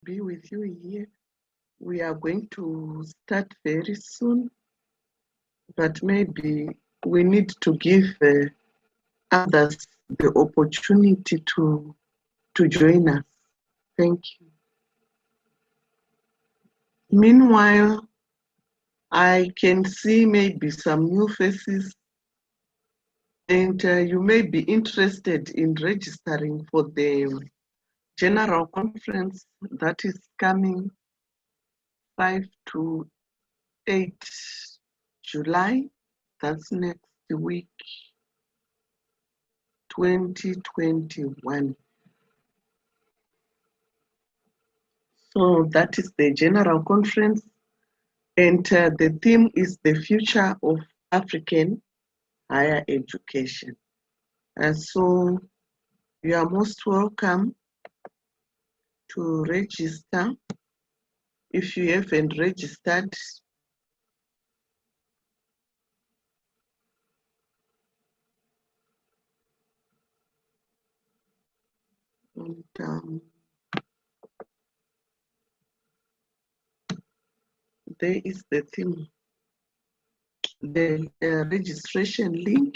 be with you here. We are going to start very soon, but maybe we need to give others the opportunity to join us. Thank you. Meanwhile, I can see maybe some new faces, and you may be interested in registering for the general conference that is coming 5 to 8 July. That's next week, 2021. So that is the general conference, and the theme is the future of African higher education. And so you are most welcome to register. If you haven't registered, and there is the theme, the registration link.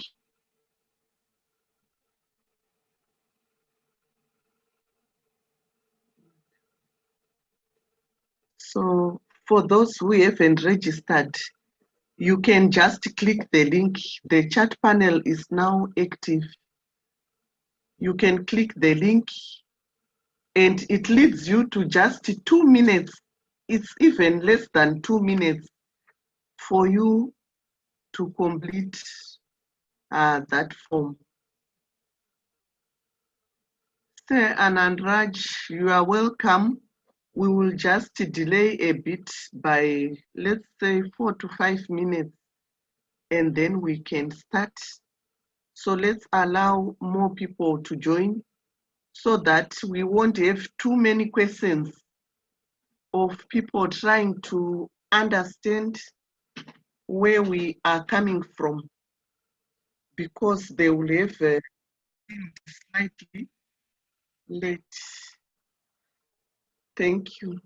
So for those who haven't registered, you can just click the link. The chat panel is now active. You can click the link and it leads you to just 2 minutes. It's even less than 2 minutes for you to complete that form. Sir Anand Raj, you are welcome. We will just delay a bit by, let's say, 4 to 5 minutes, and then we can start. So let's allow more people to join so that we won't have too many questions of people trying to understand where we are coming from, because they will have slightly late. Thank you.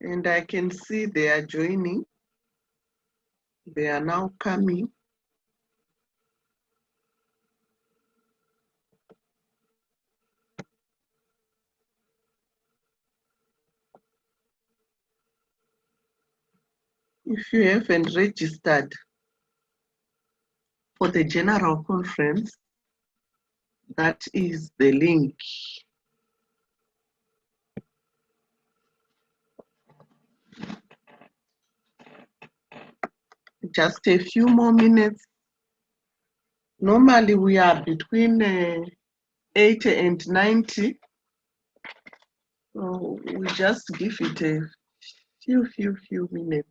And I can see they are joining. They are now coming. If you haven't registered for the general conference, that is the link. Just a few more minutes. Normally we are between 80 and 90. So we just give it a few minutes,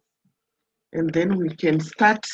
and then we can start.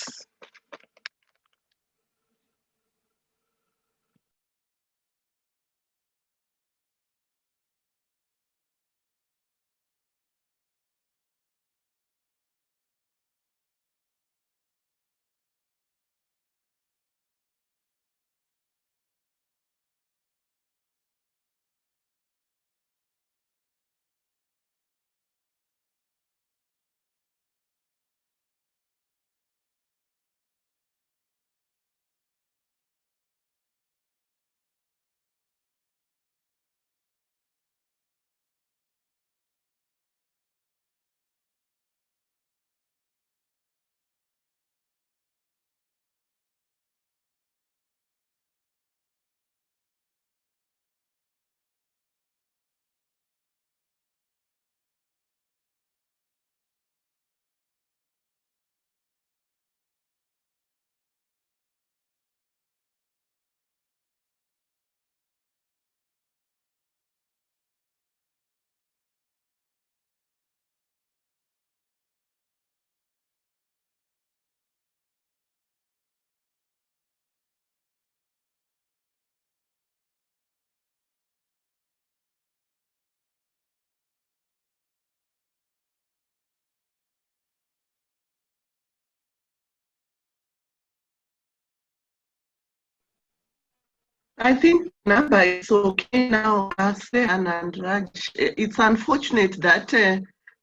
I think number is okay now, Ase and Raj. It's unfortunate that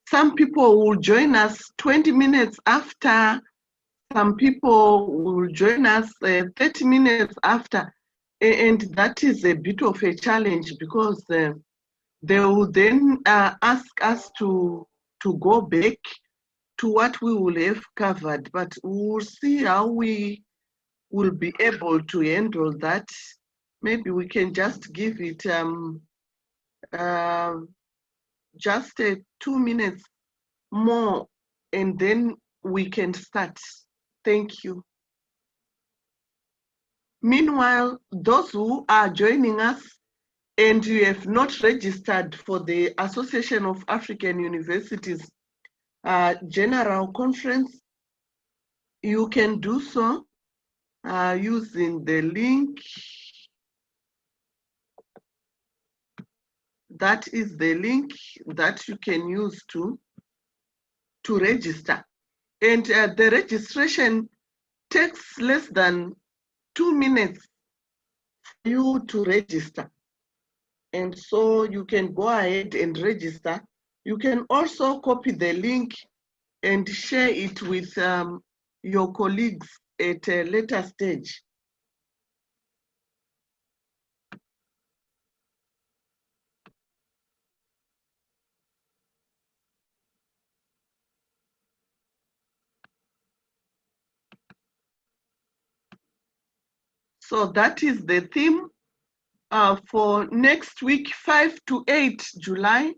some people will join us 20 minutes after, some people will join us 30 minutes after, and that is a bit of a challenge because they will then ask us to go back to what we will have covered, but we'll see how we will be able to handle that. Maybe we can just give it uh, just 2 minutes more and then we can start. Thank you. Meanwhile, those who are joining us and you have not registered for the Association of African Universities General Conference, you can do so using the link. That is the link that you can use to register. And the registration takes less than 2 minutes for you to register. And so you can go ahead and register. You can also copy the link and share it with your colleagues at a later stage. So that is the theme for next week, 5 to 8 July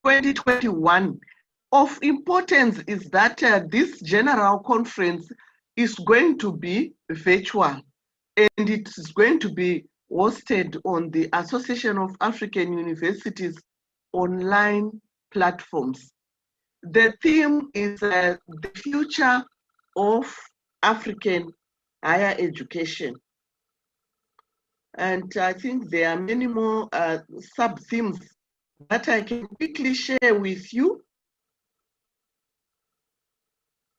2021. Of importance is that this general conference is going to be virtual and it is going to be hosted on the Association of African Universities online platforms. The theme is the future of African higher education. And I think there are many more sub-themes that I can quickly share with you.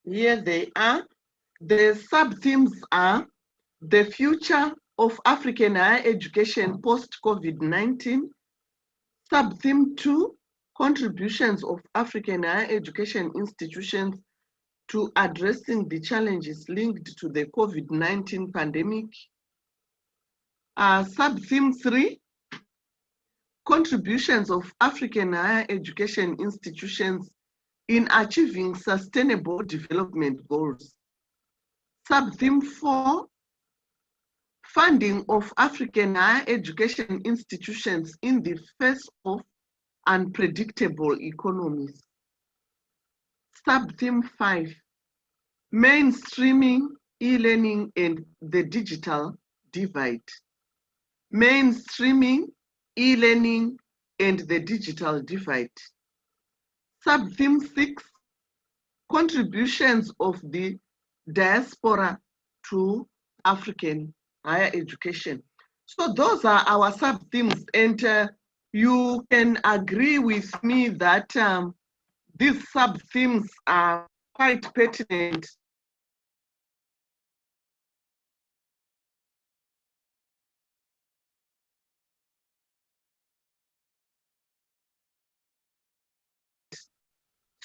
Here they are. The sub-themes are the future of African higher education post-COVID-19. Sub-theme 2, contributions of African higher education institutions to addressing the challenges linked to the COVID-19 pandemic. Sub-theme 3, contributions of African higher education institutions in achieving sustainable development goals. Sub-theme 4, funding of African higher education institutions in the face of unpredictable economies. Sub-theme 5, mainstreaming e-learning and the digital divide. Mainstreaming e-learning and the digital divide. Sub-theme 6, contributions of the diaspora to African higher education. So those are our sub-themes, and you can agree with me that these sub-themes are quite pertinent.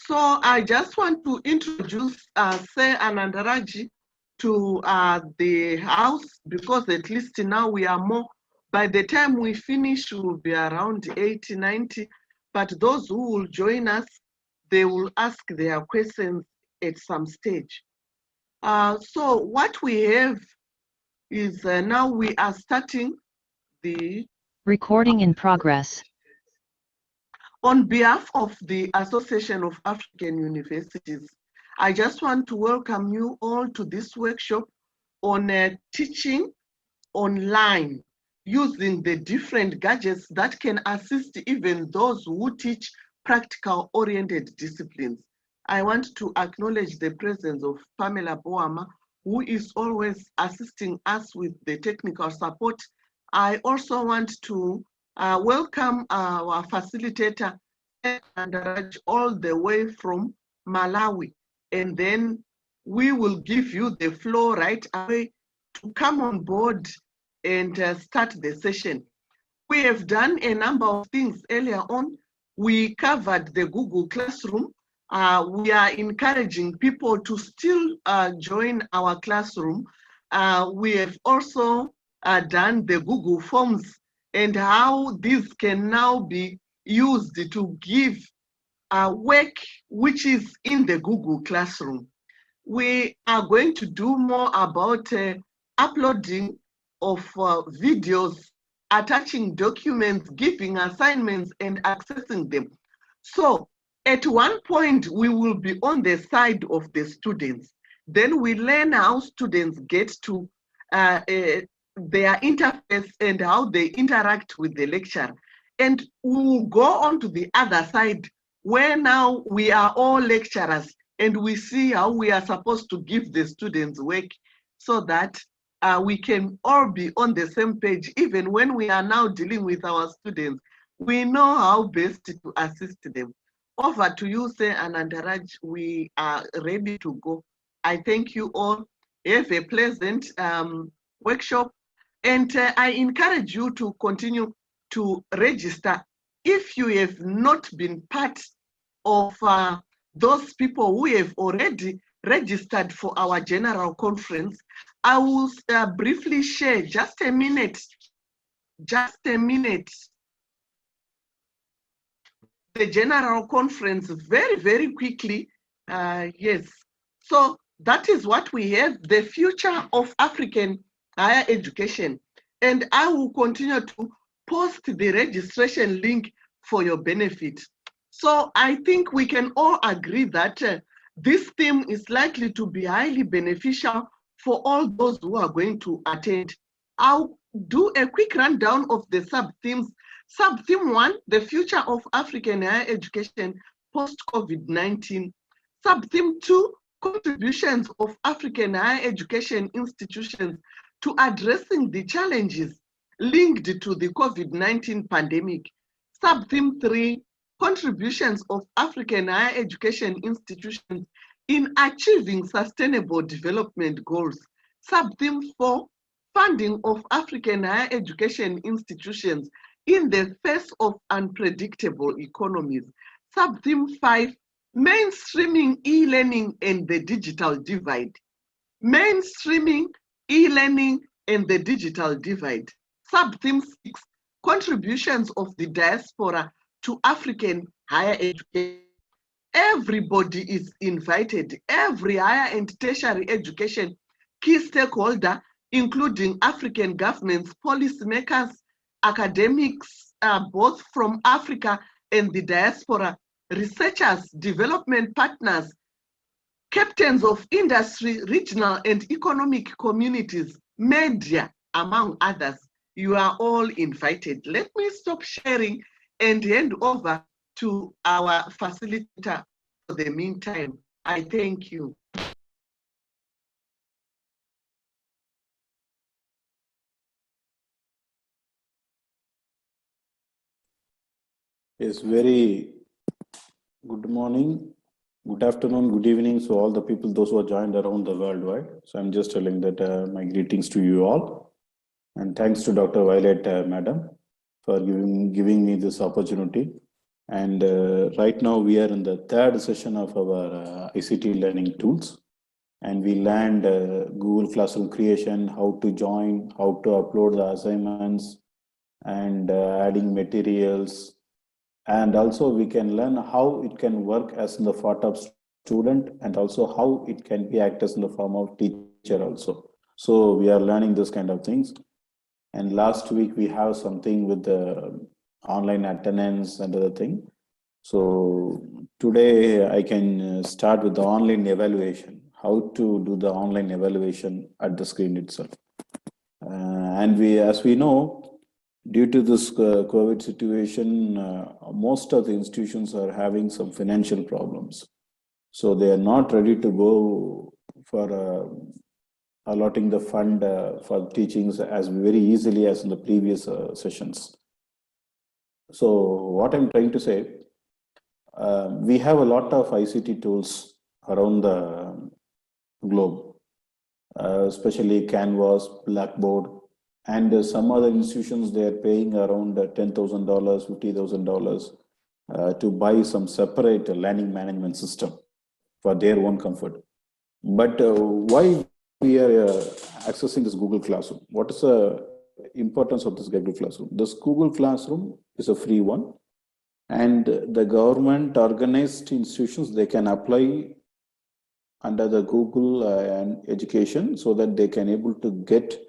So I just want to introduce Sir Anandaraji to the house, because at least now we are more. By the time we finish, we'll be around 80, 90. But those who will join us, they will ask their questions at some stage. So what we have is now we are starting the recording in progress. On behalf of the Association of African Universities, I just want to welcome you all to this workshop on teaching online using the different gadgets that can assist even those who teach practical-oriented disciplines. I want to acknowledge the presence of Pamela Boama, who is always assisting us with the technical support. I also want to welcome our facilitator, and all the way from Malawi. And then we will give you the floor right away to come on board and start the session. We have done a number of things earlier on. We covered the Google Classroom. We are encouraging people to still join our classroom. We have also done the Google Forms and how these can now be used to give work which is in the Google Classroom. We are going to do more about uploading of videos, attaching documents, giving assignments, and accessing them. So at one point, we will be on the side of the students. Then we learn how students get to their interface and how they interact with the lecturer. And we will go on to the other side where now we are all lecturers and we see how we are supposed to give the students work so that we can all be on the same page. Even when we are now dealing with our students, we know how best to assist them. Over to you, Sir Anandaraj. We are ready to go. I thank you all. Have a pleasant workshop. And I encourage you to continue to register. If you have not been part of those people who have already registered for our general conference, I will briefly share just a minute, the general conference very, very quickly. Yes, so that is what we have, the future of African higher education. And I will continue to post the registration link for your benefit. So I think we can all agree that this theme is likely to be highly beneficial for all those who are going to attend. I'll do a quick rundown of the sub-themes. Sub-theme 1, the future of African higher education post-COVID-19. Sub-theme 2, contributions of African higher education institutions to addressing the challenges linked to the COVID-19 pandemic. Sub-theme 3, contributions of African higher education institutions in achieving sustainable development goals. Sub-theme 4, funding of African higher education institutions in the face of unpredictable economies. Sub-theme 5, mainstreaming e-learning and the digital divide. Mainstreaming e-learning and the digital divide. Sub-theme 6, contributions of the diaspora to African higher education. Everybody is invited, every higher and tertiary education key stakeholder, including African governments, policymakers, academics, both from Africa and the diaspora, researchers, development partners, captains of industry, regional and economic communities, media, among others. You are all invited. Let me stop sharing and hand over to our facilitator for the meantime. I thank you. Yes, very good morning, good afternoon, good evening. So all the people, those who are joined around the worldwide. So I'm just telling that my greetings to you all. And thanks to Dr. Violet, Madam, for giving me this opportunity. And right now we are in the third session of our ICT learning tools. And we learned Google Classroom creation, how to join, how to upload the assignments, and adding materials. And also we can learn how it can work as in the form of student, and also how it can be act as in the form of teacher also. So we are learning this kind of things. And last week we have something with the online attendance and other thing. So today I can start with the online evaluation, how to do the online evaluation at the screen itself. And as we know, due to this COVID situation, most of the institutions are having some financial problems. So they are not ready to go for allotting the fund for teachings as very easily as in the previous sessions. So what I'm trying to say, we have a lot of ICT tools around the globe, especially Canvas, Blackboard, And some other institutions, they are paying around $10,000, $50,000 to buy some separate learning management system for their own comfort. But why we are accessing this Google Classroom? What is the importance of this Google Classroom? This Google Classroom is a free one, and the government organized institutions, they can apply under the Google and education, so that they can able to get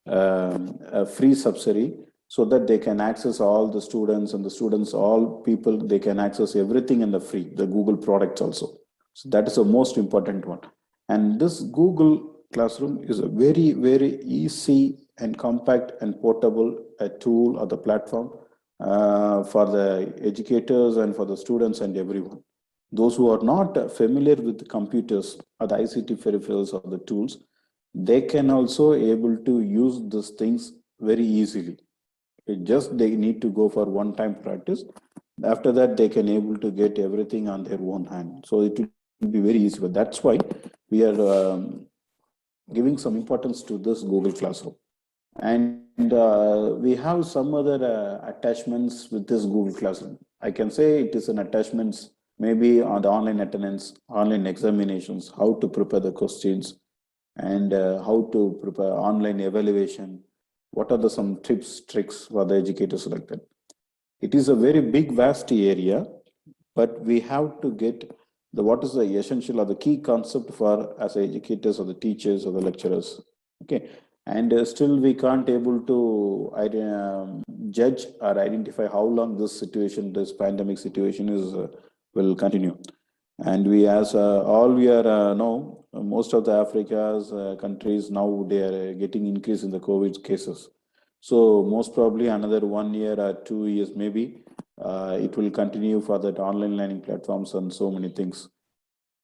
a free subsidy, so that they can access all the students, and the students, all people, they can access everything in the free, the Google products also. So that is the most important one. And this Google Classroom is a very, very easy and compact and portable tool or the platform for the educators and for the students and everyone. Those who are not familiar with the computers or the ICT peripherals or the tools, they can also able to use these things very easily. They need to go for one-time practice. After that, they can able to get everything on their own hand. So it will be very easy. But that's why we are giving some importance to this Google Classroom. And we have some other attachments with this Google Classroom. I can say it is an attachments maybe on the online attendance, online examinations, how to prepare the questions, and how to prepare online evaluation. What are some tips, tricks for the educators like that? It is a very big, vast area, but we have to get what is the essential or the key concept for as educators or the teachers or the lecturers. Okay, and still we can't able to judge or identify how long this situation, this pandemic situation is will continue. And we, as all we are know, most of the Africa's countries now, they are getting increase in the COVID cases. So most probably another 1 year or 2 years maybe, it will continue for that online learning platforms and so many things.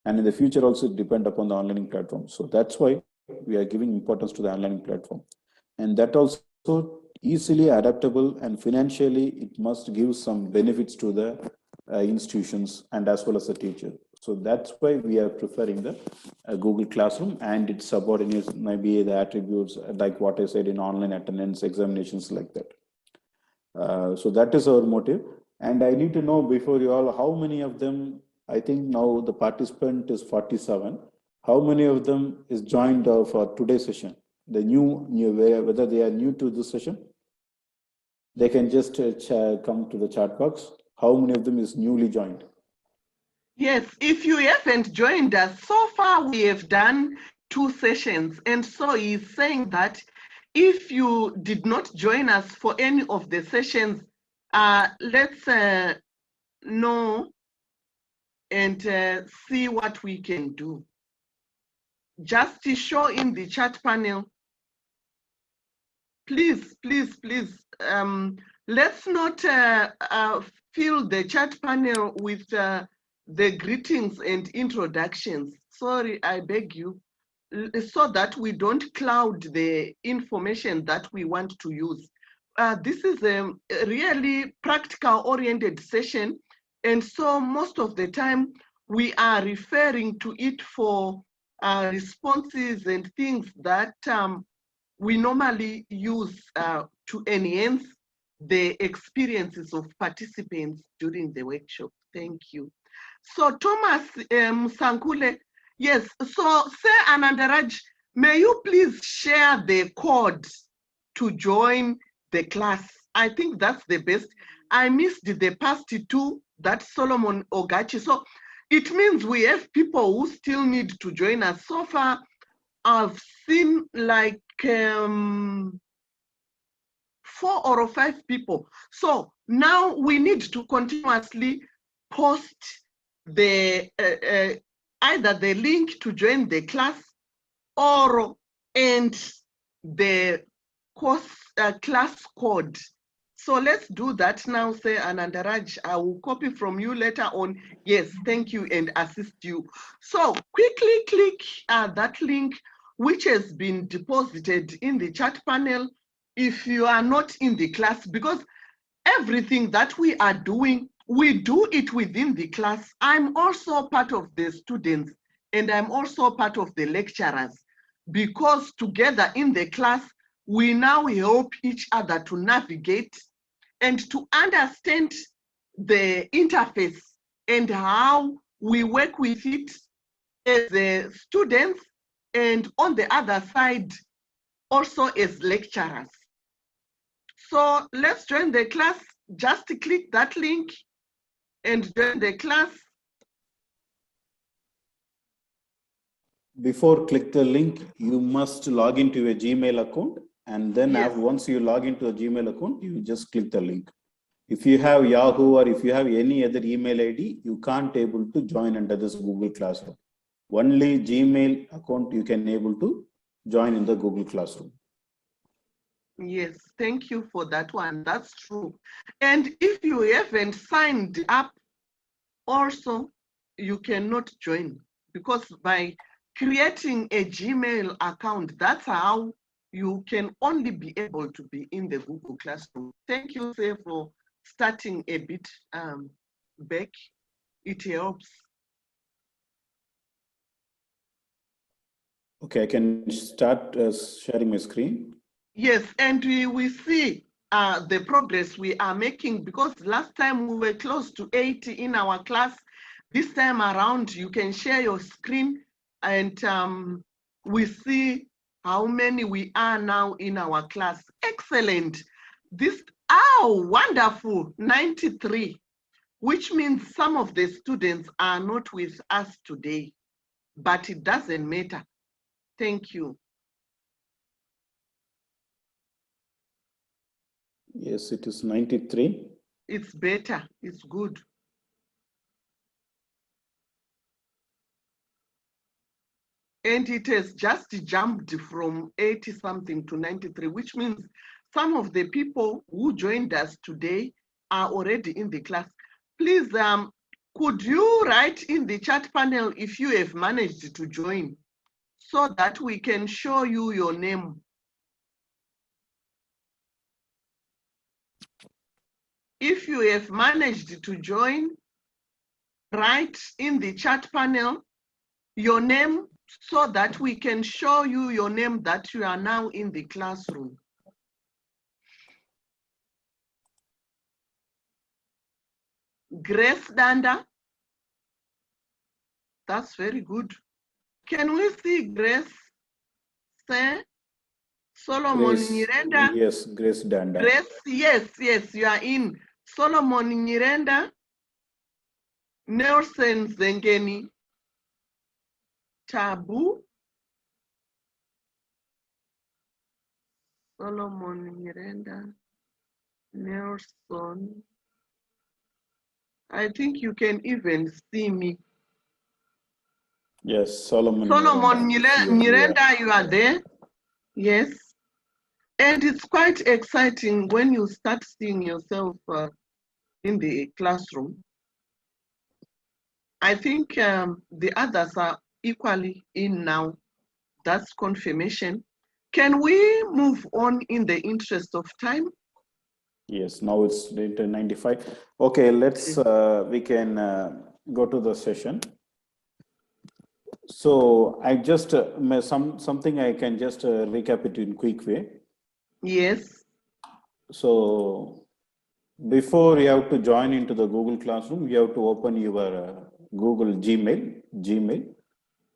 And in the future also depend upon the online platform. So that's why we are giving importance to the online platform. And that also easily adaptable, and financially it must give some benefits to the institutions and as well as the teacher. So that's why we are preferring the Google Classroom and its subordinates, maybe the attributes like what I said in online attendance, examinations like that. So that is our motive. And I need to know before you all, how many of them, I think now the participant is 47. How many of them is joined for today's session? The new, whether they are new to this session, they can just come to the chat box. How many of them is newly joined? Yes, if you haven't joined us, so far we have done 2 sessions. And so he's saying that if you did not join us for any of the sessions, let's know and see what we can do. Just to show in the chat panel, please, please, please, let's not fill the chat panel with the greetings and introductions. Sorry, I beg you, so that we don't cloud the information that we want to use. This is a really practical oriented session. And so most of the time we are referring to it for responses and things that we normally use to enhance the experiences of participants during the workshop. Thank you. So Thomas Sankule, yes, so Sir Anandaraj, may you please share the code to join the class? I think that's the best. I missed the past 2, that's Solomon Ogachi. So it means we have people who still need to join us. So far, I've seen like 4 or 5 people. So now we need to continuously post the either the link to join the class or the course class code. So let's do that now, say Anandaraj. I will copy from you later on. Yes, thank you, and assist you. So quickly click that link which has been deposited in the chat panel if you are not in the class, because everything that we are doing, we do it within the class. I'm also part of the students and I'm also part of the lecturers, because together in the class, we now help each other to navigate and to understand the interface and how we work with it as students, and on the other side, also as lecturers. So let's join the class. Just click that link and join the class. Before click the link, you must log into a Gmail account, and then Yes. once you log into a Gmail account, you just click the link. If you have Yahoo or if you have any other email ID, you can't able to join under this Google Classroom. Only Gmail account you can able to join in the Google Classroom. Yes, thank you for that one. That's true. And if you haven't signed up, also, you cannot join, because by creating a Gmail account, that's how you can only be able to be in the Google Classroom. Thank you, Sir, for starting a bit back. It helps. Okay, I can start sharing my screen. Yes, and we see the progress we are making, because last time we were close to 80 in our class. This time around, you can share your screen, and we see how many we are now in our class. Excellent. Wonderful, 93, which means some of the students are not with us today, but it doesn't matter. Thank you. Yes, it is 93. It's better, it's good. And it has just jumped from 80 something to 93, which means some of the people who joined us today are already in the class. Please, could you write in the chat panel if you have managed to join, so that we can show you your name? If you have managed to join, write in the chat panel your name, so that we can show you your name, that you are now in the classroom. Grace Danda. That's very good. Can we see Grace? Say, Solomon Nyirenda. Yes, Grace Danda. Grace, yes, you are in. Solomon Nyirenda. Nelson Zengeni. Tabu. Solomon Nyirenda. Nelson. I think you can even see me. Yes, Solomon Nyirenda, you are there. Yes. And it's quite exciting when you start seeing yourself in the classroom. I think the others are equally in now. That's confirmation. Can we move on in the interest of time? Yes, now it's 95. Okay, let's, we can go to the session. So I just, something I can just recap it in quick way. Yes. So before you have to join into the Google Classroom, you have to open your Google Gmail.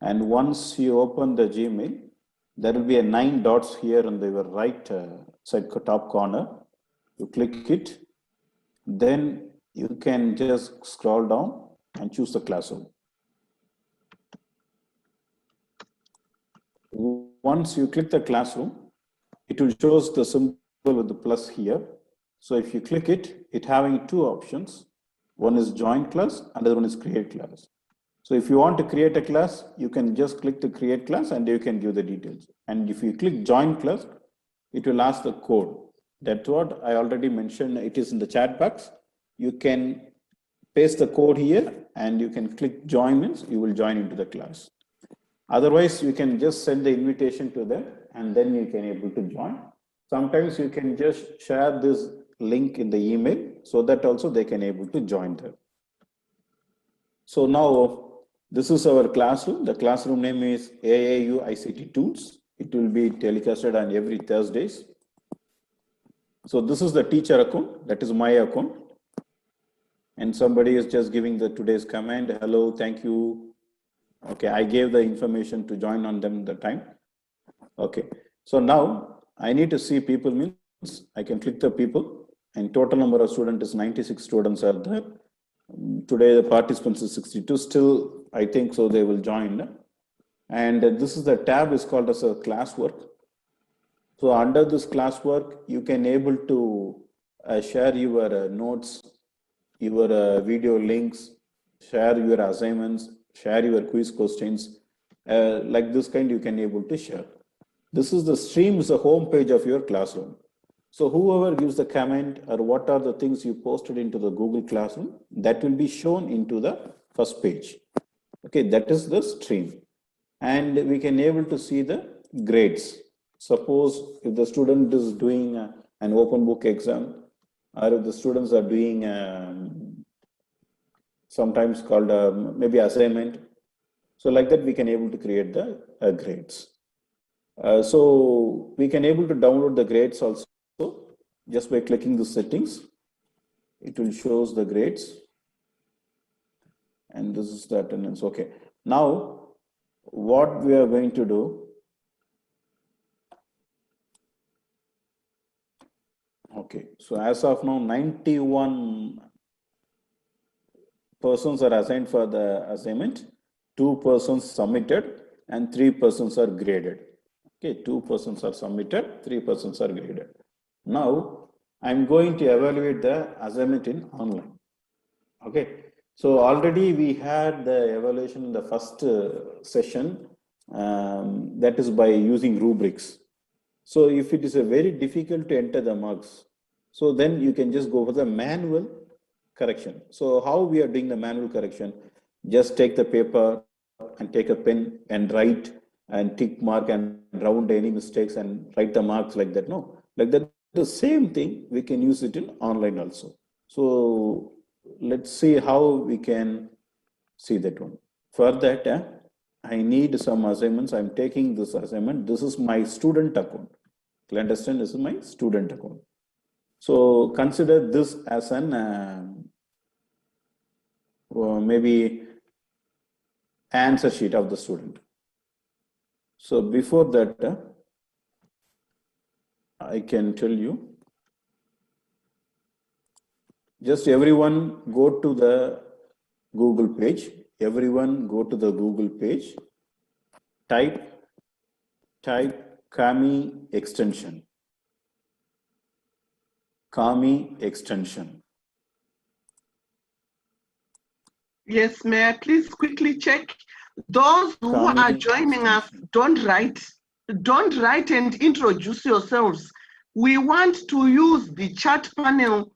And once you open the Gmail, there will be a 9 dots here on the right side top corner. You click it, then you can just scroll down and choose the classroom. Once you click the classroom, it will show the symbol with the plus here. So if you click it, it having two options. One is join class, another one is create class. So if you want to create a class, you can just click the create class and you can give the details. And if you click join class, it will ask the code. That's what I already mentioned. It is in the chat box. You can paste the code here and you can click join, means you will join into the class. Otherwise, you can just send the invitation to them and then you can able to join. Sometimes you can just share this link in the email so that also they can able to join there. So now this is our classroom. The classroom name is AAU ICT Tools. It will be telecasted on every Thursdays. So this is the teacher account. That is my account. And somebody is just giving the today's comment. Hello, thank you. Okay, I gave the information to join on them the time. Okay, so now I need to see people means I can click the people, and total number of students is 96 students are there. Today the participants is 62. Still, I think so they will join. And this is the tab is called as a classwork. So under this classwork, you can able to share your notes, your video links, share your assignments, share your quiz questions, like this kind you can able to share. This is the stream, is the home page of your classroom. So whoever gives the comment or what are the things you posted into the Google Classroom, that will be shown into the first page. Okay, that is the stream. And we can able to see the grades. Suppose if the student is doing an open book exam, or if the students are doing sometimes called maybe assignment. So like that we can able to create the grades. So we can able to download the grades also just by clicking the settings. It will shows the grades. And this is the attendance. Okay. Now what we are going to do. Okay. So as of now, 91 persons are assigned for the assignment. 2 persons submitted and 3 persons are graded. Okay, 2 persons are submitted, 3 persons are graded. Now, I'm going to evaluate the assignment in online. Okay, so already we had the evaluation in the first session, that is by using rubrics. So if it is a very difficult to enter the marks, so then you can just go for the manual correction. So how we are doing the manual correction? Just take the paper and take a pen and write and tick mark and round any mistakes and write the marks like that. No, like that, the same thing we can use it in online also. So let's see how we can see that one. For that, I need some assignments. I'm taking this assignment. This is my student account. You understand? This is my student account. So consider this as an maybe answer sheet of the student. So before that, I can tell you, just everyone go to the Google page. Everyone go to the Google page. Type Kami extension. Kami extension. Yes, may I please quickly check? Those who are joining us, don't write and introduce yourselves. We want to use the chat panel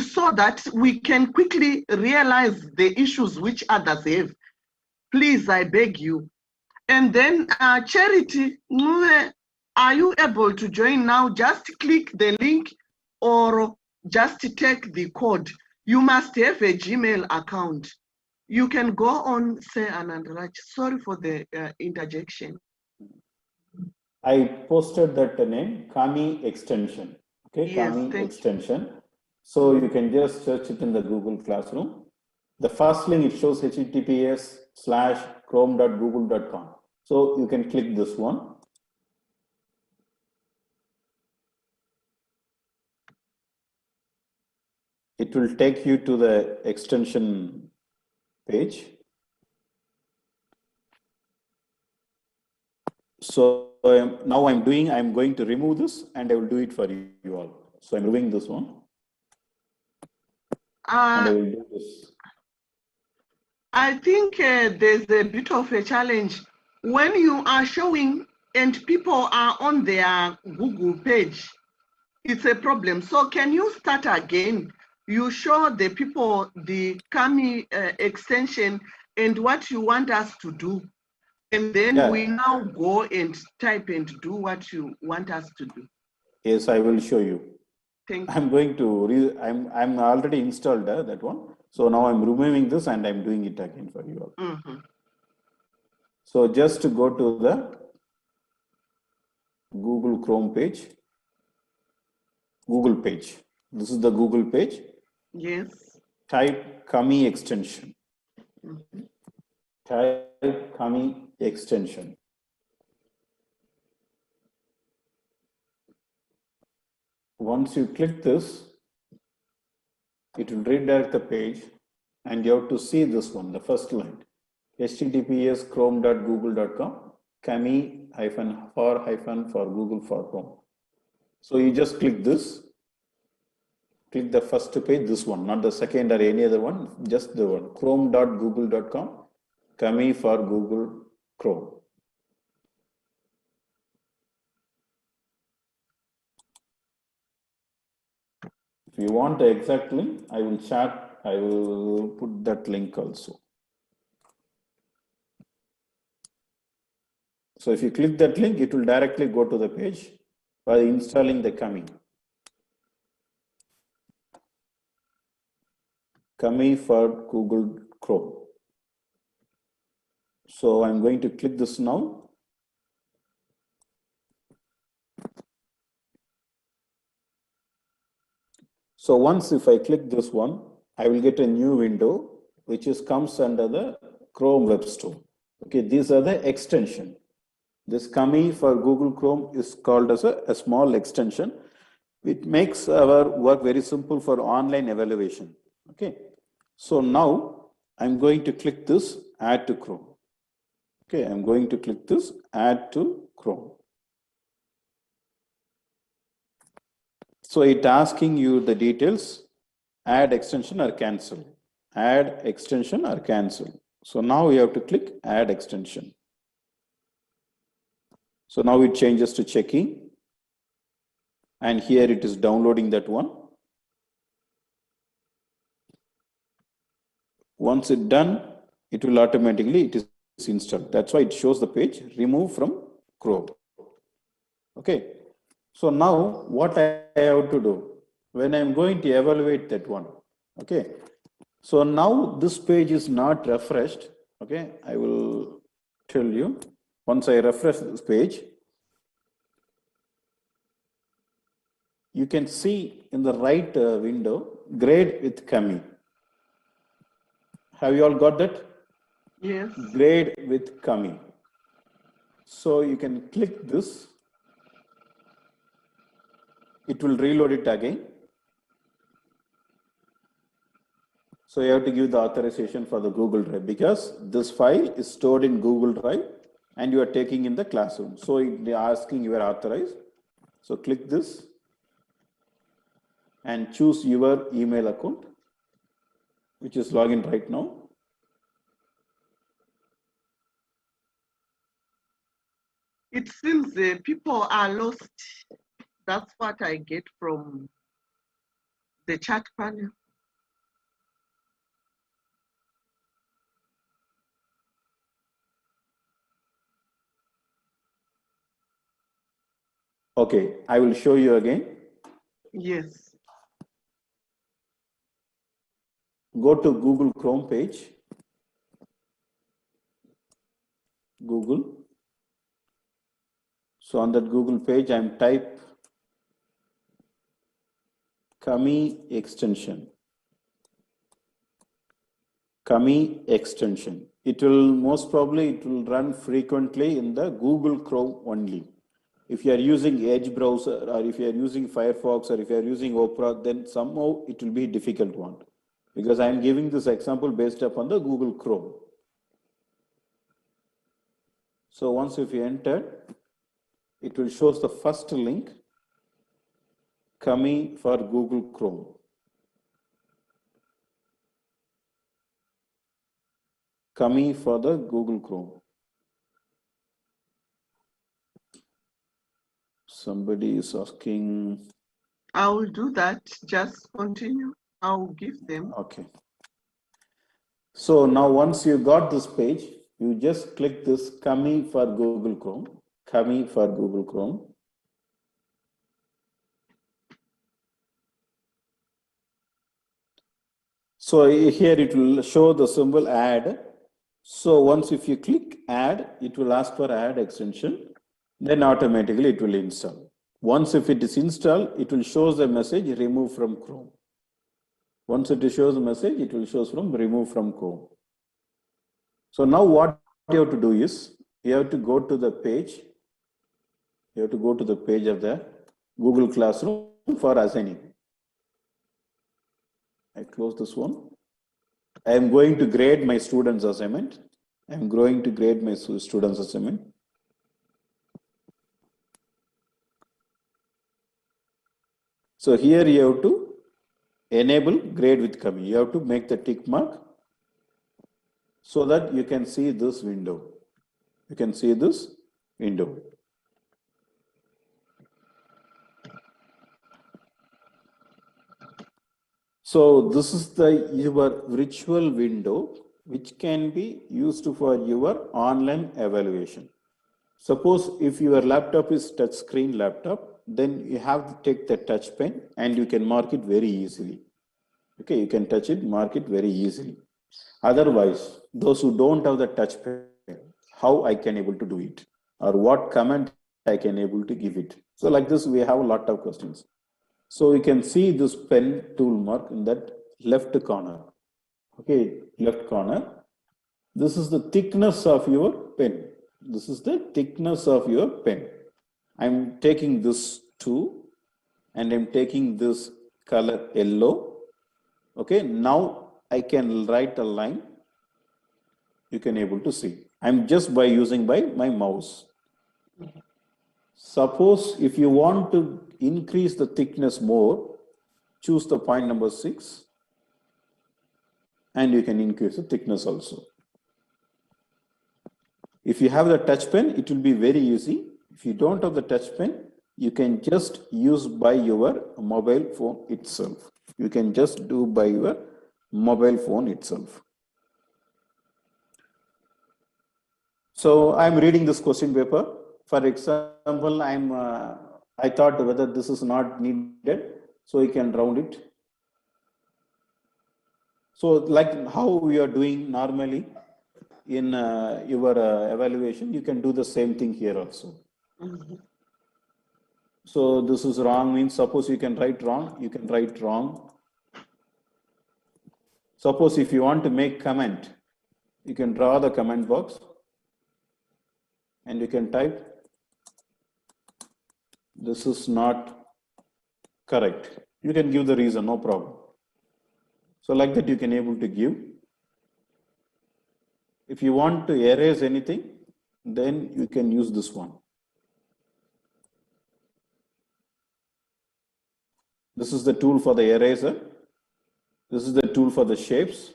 so that we can quickly realize the issues which others have. Please, I beg you. And then Charity, are you able to join now? Just click the link or just take the code. You must have a Gmail account. You can go on, say, Anandraj. Sorry for the interjection. I posted that name, Kami extension. Okay, Yes, Kami extension. So you can just search it in the Google Classroom. The first link, it shows https://chrome.google.com. So you can click this one. It will take you to the extension page. So now I'm going to remove this and I will do it for you all. So I'm removing this one. And I will do this. I think there's a bit of a challenge. When you are showing and people are on their Google page, it's a problem. So can you start again? You show the people the Kami extension and what you want us to do. And then we now go and type and do what you want us to do. Yes, I will show you. Thank you. I'm going to, I'm already installed that one. So now I'm removing this and I'm doing it again for you all. So just to go to the Google Chrome page, Google page. This is the Google page. Yes. Type Kami extension. Mm-hmm. Type Kami extension. Once you click this, it will redirect the page and you have to see this one, the first line. https://chrome.google.com Kami-for Google for Chrome. So you just click this, click the first page, this one, not the second or any other one, just the one, chrome.google.com Kami for Google Chrome. If you want the exact link, I will put that link also. So if you click that link, it will directly go to the page by installing the Kami for Google Chrome. So I'm going to click this now. So once if I click this one, I will get a new window, which comes under the Chrome Web Store. Okay, these are the extension. This Kami for Google Chrome is called as a small extension. It makes our work very simple for online evaluation. Okay, so now I'm going to click this Add to Chrome. Okay, I'm going to click this Add to Chrome. So it's asking you the details, add extension or cancel. Add extension or cancel. So now you have to click Add extension. So now it changes to checking. And here it is downloading that one. Once it's done, it will automatically, it is installed. That's why it shows the page, remove from Chrome. Okay. So now what I have to do when I'm going to evaluate that one. Okay. So now this page is not refreshed. Okay. I will tell you once I refresh this page, you can see in the right window, grade with Kami. Have you all got that? Yes. Grade with Kami. So you can click this. It will reload it again. So you have to give the authorization for the Google Drive because this file is stored in Google Drive and you are taking in the classroom. So they are asking you are authorized. So click this and choose your email account, which is login right now. It seems people are lost. That's what I get from the chat panel. Okay, I will show you again. Yes. Go to Google Chrome page. Google. So on that Google page, I'm type Kami extension. Kami extension. It will most probably it will run frequently in the Google Chrome only. If you are using Edge browser or if you are using Firefox or if you are using Opera, then somehow it will be a difficult one because I am giving this example based upon the Google Chrome. So once if you enter, it will show the first link, Kami for Google Chrome. Kami for the Google Chrome. Somebody is asking. I will do that. Just continue. I will give them. Okay. So now once you got this page, you just click this Kami for Google Chrome. Kami for Google Chrome. So here it will show the symbol add. So once if you click add, it will ask for add extension. then automatically it will install. Once if it is installed, it will show the message remove from Chrome. Once it shows the message, it will show from remove from Chrome. So now what you have to do is, you have to go to the page. You have to go to the page of the Google Classroom for assigning. I close this one. I am going to grade my students' assignment. I am going to grade my students' assignment. So here you have to enable grade with coming. You have to make the tick mark so that you can see this window. You can see this window. So this is your virtual window which can be used for your online evaluation. Suppose if your laptop is touch screen laptop, then you have to take the touch pen and you can mark it very easily. Okay, you can touch it, mark it very easily. Otherwise, those who don't have the touch pen, how I can able to do it, or what comment I can able to give it. So like this, we have a lot of questions. So you can see this pen tool mark in that left corner. Okay, left corner. This is the thickness of your pen. This is the thickness of your pen. I'm taking this 2 and I'm taking this color yellow. Okay, now I can write a line. You can able to see. I'm just by using by my mouse. Suppose if you want to increase the thickness more, choose the point number 6 and you can increase the thickness also. If you have the touch pen, it will be very easy. If you don't have the touch pen, you can just use by your mobile phone itself. You can just do by your mobile phone itself. So I'm reading this question paper. For example, I thought whether this is not needed, so you can round it. So like how we are doing normally in your evaluation, you can do the same thing here also. So this is wrong means suppose you can write wrong, you can write wrong. Suppose if you want to make comment, you can draw the comment box and you can type this is not correct. You can give the reason, no problem. So like that you can able to give. If you want to erase anything, then you can use this one. This is the tool for the eraser. This is the tool for the shapes.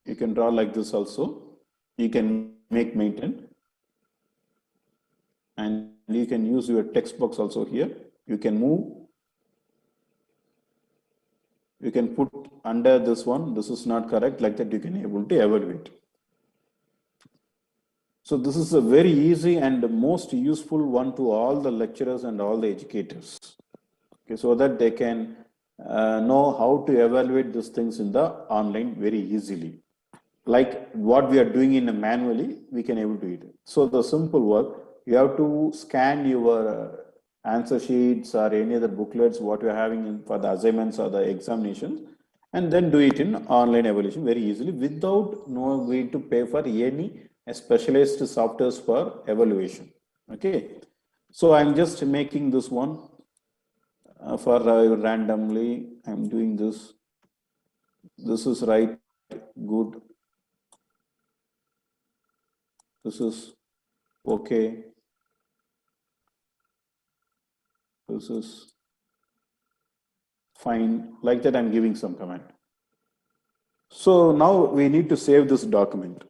You can draw like this also. You can make maintain. And you can use your text box also here. You can move. You can put under this one. This is not correct. Like that you can able to evaluate. So this is a very easy and most useful one to all the lecturers and all the educators. Okay, so that they can know how to evaluate these things in the online very easily. Like what we are doing in a manually, we can able to do it. So the simple work, you have to scan your answer sheets or any other booklets, what you're having for the assignments or the examinations, and then do it in online evaluation very easily without going to pay for any specialized softwares for evaluation. Okay, so I'm just making this one for randomly. I'm doing this. This is right, good. This is okay. This is fine. Like that, I'm giving some comment. So now we need to save this document.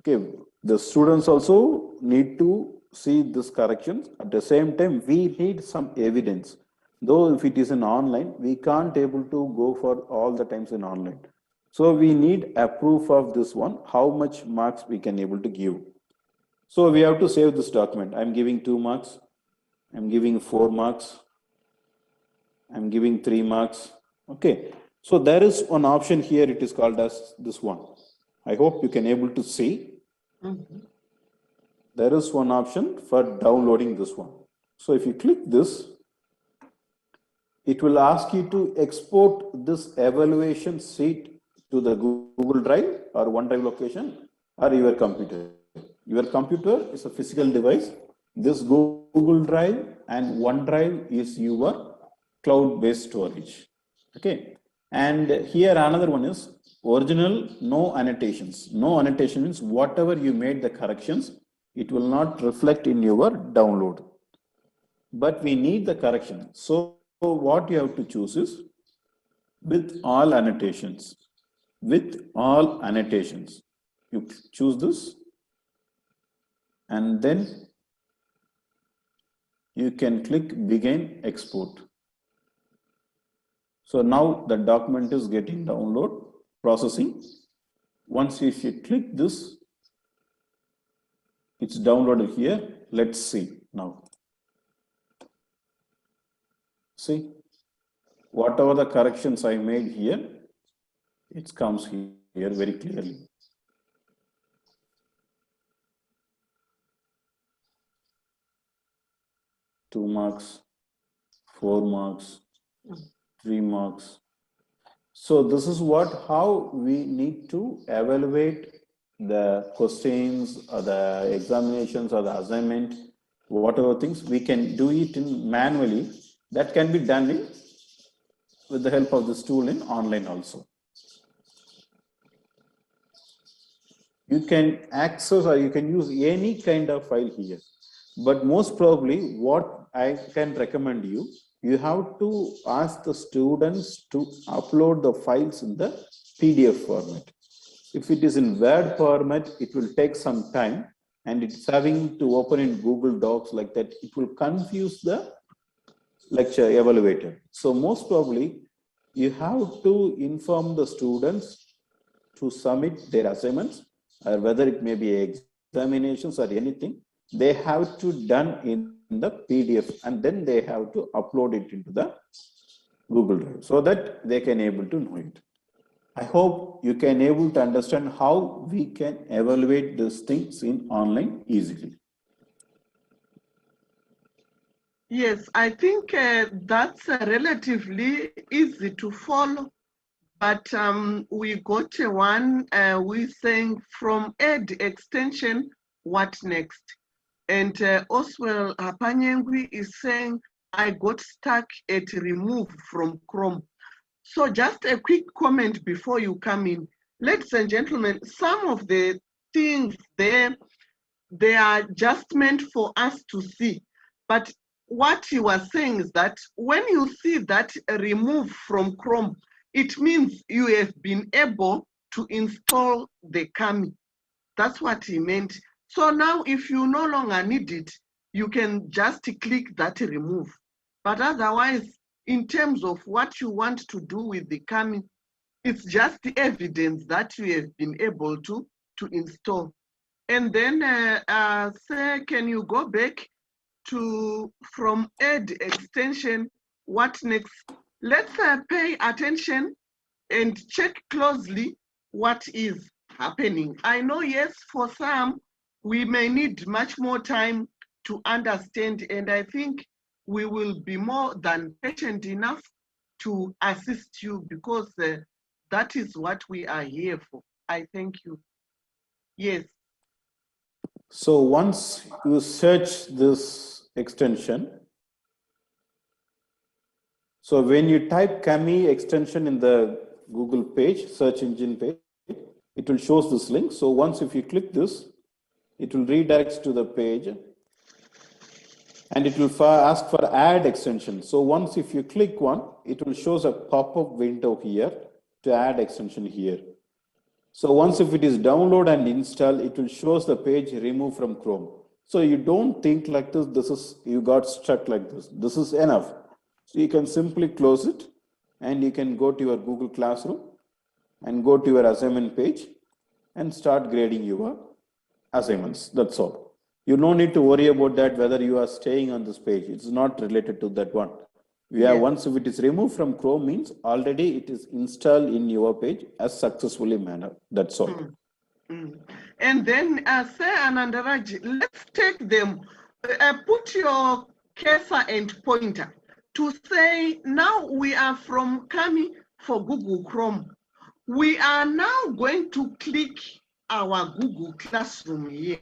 Okay, the students also need to see this corrections. At the same time, we need some evidence. Though if it is in online, we can't able to go for all the times in online. So we need a proof of this one, how much marks we can able to give. So we have to save this document. I'm giving 2 marks. I'm giving 4 marks. I'm giving 3 marks. Okay. So there is one option here. It is called as this one. I hope you can able to see. Mm-hmm. There is one option for downloading this one. So if you click this, it will ask you to export this evaluation sheet to the Google Drive or OneDrive location or your computer. Your computer is a physical device. This Google Drive and OneDrive is your cloud-based storage. Okay. And here another one is original, no annotations. No annotation means whatever you made the corrections, it will not reflect in your download. But we need the correction. So what you have to choose is with all annotations. With all annotations. You choose this and then you can click begin export. So now the document is getting download processing. Once if you click this, it's downloaded here. Let's see now. See, whatever the corrections I made here, it comes here very clearly. Two marks, 4 marks, 3 marks. So this is how we need to evaluate the questions or the examinations or the assignment, whatever things we can do it in manually. That can be done with the help of this tool in online also. You can access or you can use any kind of file here. But most probably what I can recommend you, you have to ask the students to upload the files in the PDF format. If it is in Word format, it will take some time and it's having to open in Google Docs like that. It will confuse the lecture evaluator. So most probably you have to inform the students to submit their assignments or whether it may be examinations or anything, they have to done in the PDF and then they have to upload it into the Google Drive so that they can able to know it. I hope you can able to understand how we can evaluate these things in online easily. Yes, I think that's relatively easy to follow. But we got one, we saying from Ed extension, what next? And Oswell Apanyengwi is saying, I got stuck at remove from Chrome. So just a quick comment before you come in. Ladies and gentlemen, some of the things there, they are just meant for us to see. But what he was saying is that when you see that remove from Chrome, it means you have been able to install the Kami. That's what he meant. So now if you no longer need it, you can just click that remove. But otherwise, in terms of what you want to do with the Kami, it's just the evidence that you have been able to install. And then say, can you go back to from Ed extension, what next? Let's pay attention and check closely what is happening. I know, yes, for some, we may need much more time to understand, and I think we will be more than patient enough to assist you because that is what we are here for. I thank you. Yes. So once you search this extension, so when you type Kami extension in the Google page, search engine page, it will show this link. So once if you click this, it will redirect to the page and it will ask for add extension. So once if you click one, it will show a pop-up window here to add extension here. So once if it is download and install, it will show the page remove from Chrome. So you don't think like this, you got stuck like this. This is enough. So you can simply close it and you can go to your Google Classroom and go to your assignment page and start grading your assignments. That's all. You don't need to worry about that whether you are staying on this page. It's not related to that one. Once if it is removed from Chrome means already it is installed in your page as successfully manner. That's all. And then say, Anandaraj, let's take them, put your cursor and pointer to say, now we are from Kami for Google Chrome. We are now going to click our Google Classroom here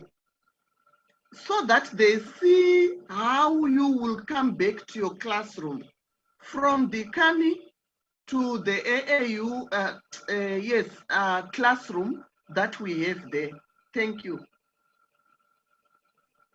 so that they see how you will come back to your classroom from the Kami to the AAU classroom that we have there. Thank you.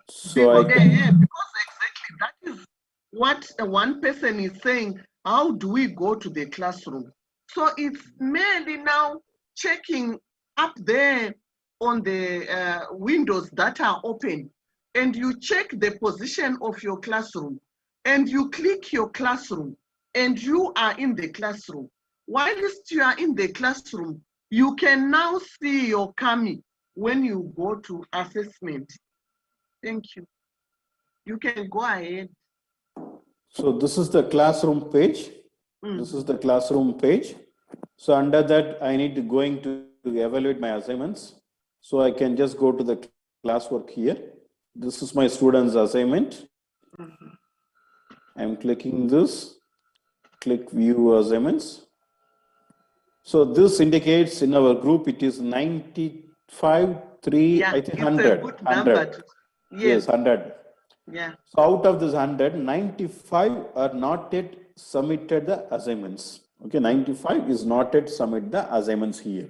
So Because exactly that is what one person is saying. How do we go to the classroom? So it's mainly now checking up there on the windows that are open, and you check the position of your classroom, and you click your classroom, and you are in the classroom. Whilst you are in the classroom, you can now see your Kami when you go to assessment. Thank you. You can go ahead. So this is the classroom page. This is the classroom page. So under that, I need to going to evaluate my assignments. So I can just go to the classwork here. This is my student's assignment. I'm clicking this, click view assignments. So this indicates in our group, it is 95, 3, I think 100. 100. Yes, 100. Yeah. So out of this 100, 95 are not yet submitted the assignments. Okay, 95 is not yet submitted the assignments here.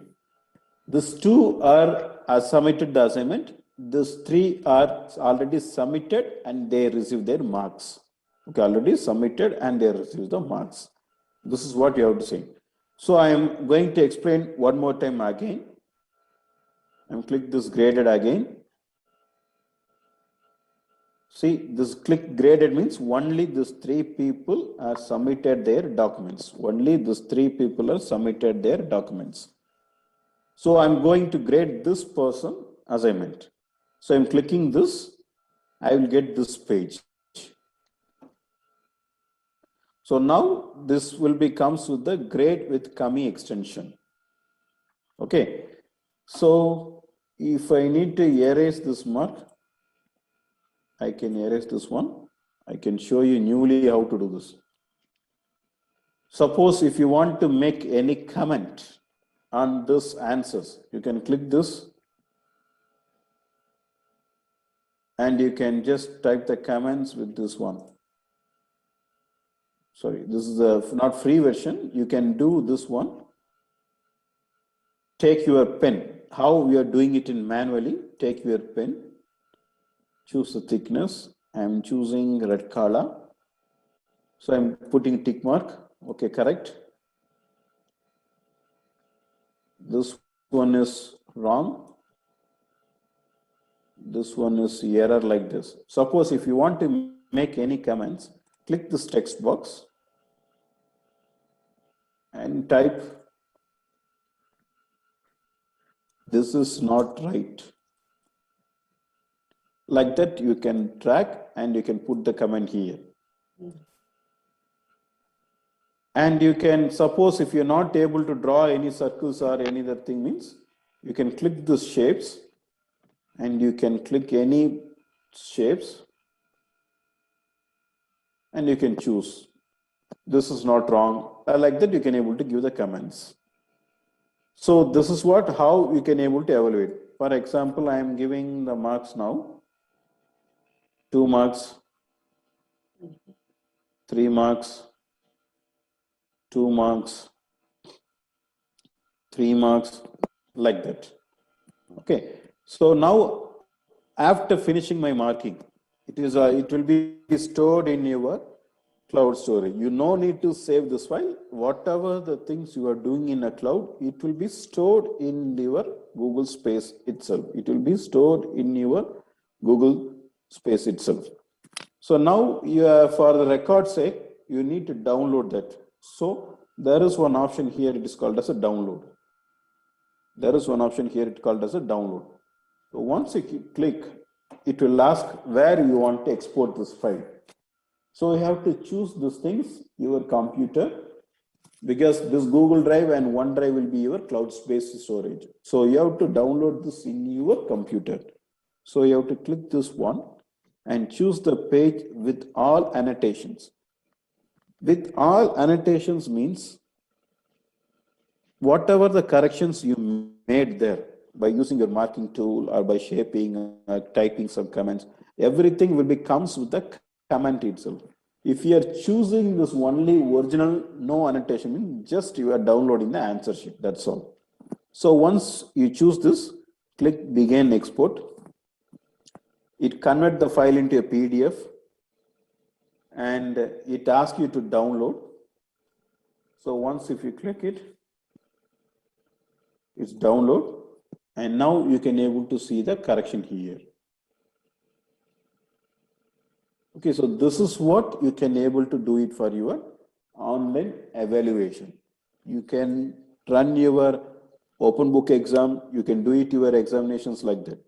These 2 are submitted the assignment. These 3 are already submitted and they receive their marks. Okay, already submitted and they receive the marks. This is what you have to say. So I am going to explain one more time again. I'm click this graded again. See, this click graded means only these 3 people are submitted their documents. Only these 3 people are submitted their documents. So I'm going to grade this person assignment. So I'm clicking this, I will get this page. So now this will be comes with the grade with Kami extension. Okay. So if I need to erase this mark, I can erase this one. I can show you newly how to do this. Suppose if you want to make any comment on this answers, you can click this and you can just type the comments with this one. Sorry, this is the not free version. You can do this one. Take your pen. How we are doing it in manually, take your pen, choose the thickness. I am choosing red color. So I'm putting tick mark. Okay, correct. This one is wrong. This one is error like this. Suppose if you want to make any comments, click this text box and type, this is not right. Like that, you can track and you can put the comment here. And you can, suppose if you're not able to draw any circles or any other thing means, you can click these shapes and you can click any shapes and you can choose. This is not wrong. Like that, you can able to give the comments. So this is what, how you can able to evaluate. For example, I am giving the marks now. 2 marks, 3 marks, 2 marks, 3 marks, like that. Okay. So now, after finishing my marking, it will be stored in your cloud storage. You no need to save this file. Whatever the things you are doing in a cloud, it will be stored in your Google Space itself. It will be stored in your Google Space itself. So now for the record's sake, you need to download that. So there is one option here, it is called as a download. There is one option here, it's called as a download. So once you click, it will ask where you want to export this file. So you have to choose these things, your computer, because this Google Drive and OneDrive will be your cloud-based storage. So you have to download this in your computer. So you have to click this one and choose the page with all annotations. With all annotations means whatever the corrections you made there by using your marking tool or by shaping, typing some comments, everything will be comes with the comment itself. If you are choosing this only original, no annotation, means just you are downloading the answer sheet, that's all. So once you choose this, click begin export. It convert the file into a PDF and it asks you to download. So once if you click it, it's download, and now you can able to see the correction here. Okay, so this is what you can able to do it for your online evaluation. You can run your open book exam, you can do it your examinations like that.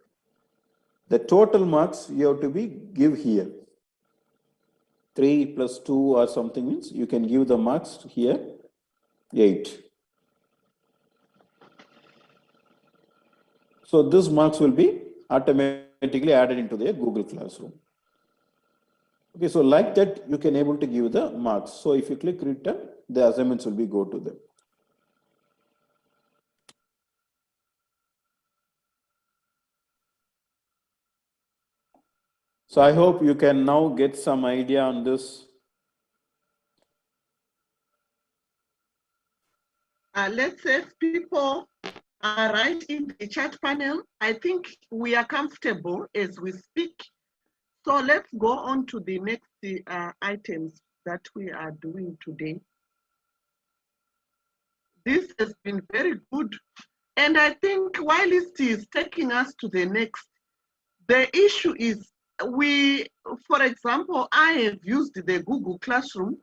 The total marks you have to be give here. 3 plus 2 or something means you can give the marks here 8. So this marks will be automatically added into the Google Classroom. Okay, so like that you can able to give the marks. So if you click return, the assignments will be go to them. So I hope you can now get some idea on this. Let's say if people are right in the chat panel, I think we are comfortable as we speak. So let's go on to the next items that we are doing today. This has been very good. And I think while it is taking us to the next, the issue is for example, I have used the Google Classroom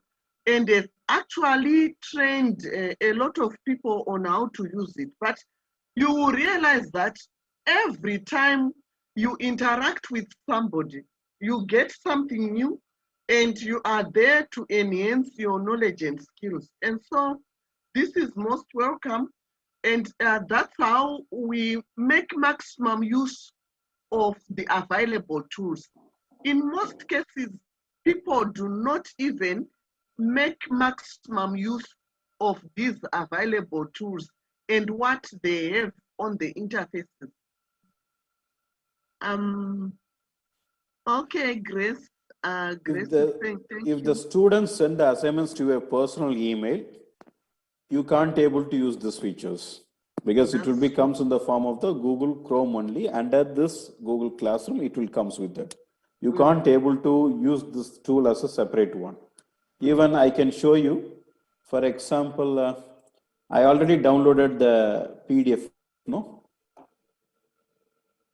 and have actually trained a lot of people on how to use it. But you will realize that every time you interact with somebody, you get something new and you are there to enhance your knowledge and skills. And so this is most welcome. And that's how we make maximum use of the available tools. In most cases, people do not even make maximum use of these available tools and what they have on the interfaces. Okay, Grace. Grace is saying thank you. If the students send the assignments to your personal email, you can't able to use these features because it will be comes in the form of the Google Chrome only. Under this Google Classroom, it will comes with that. You can't able to use this tool as a separate one. Even I can show you, for example, I already downloaded the PDF, no?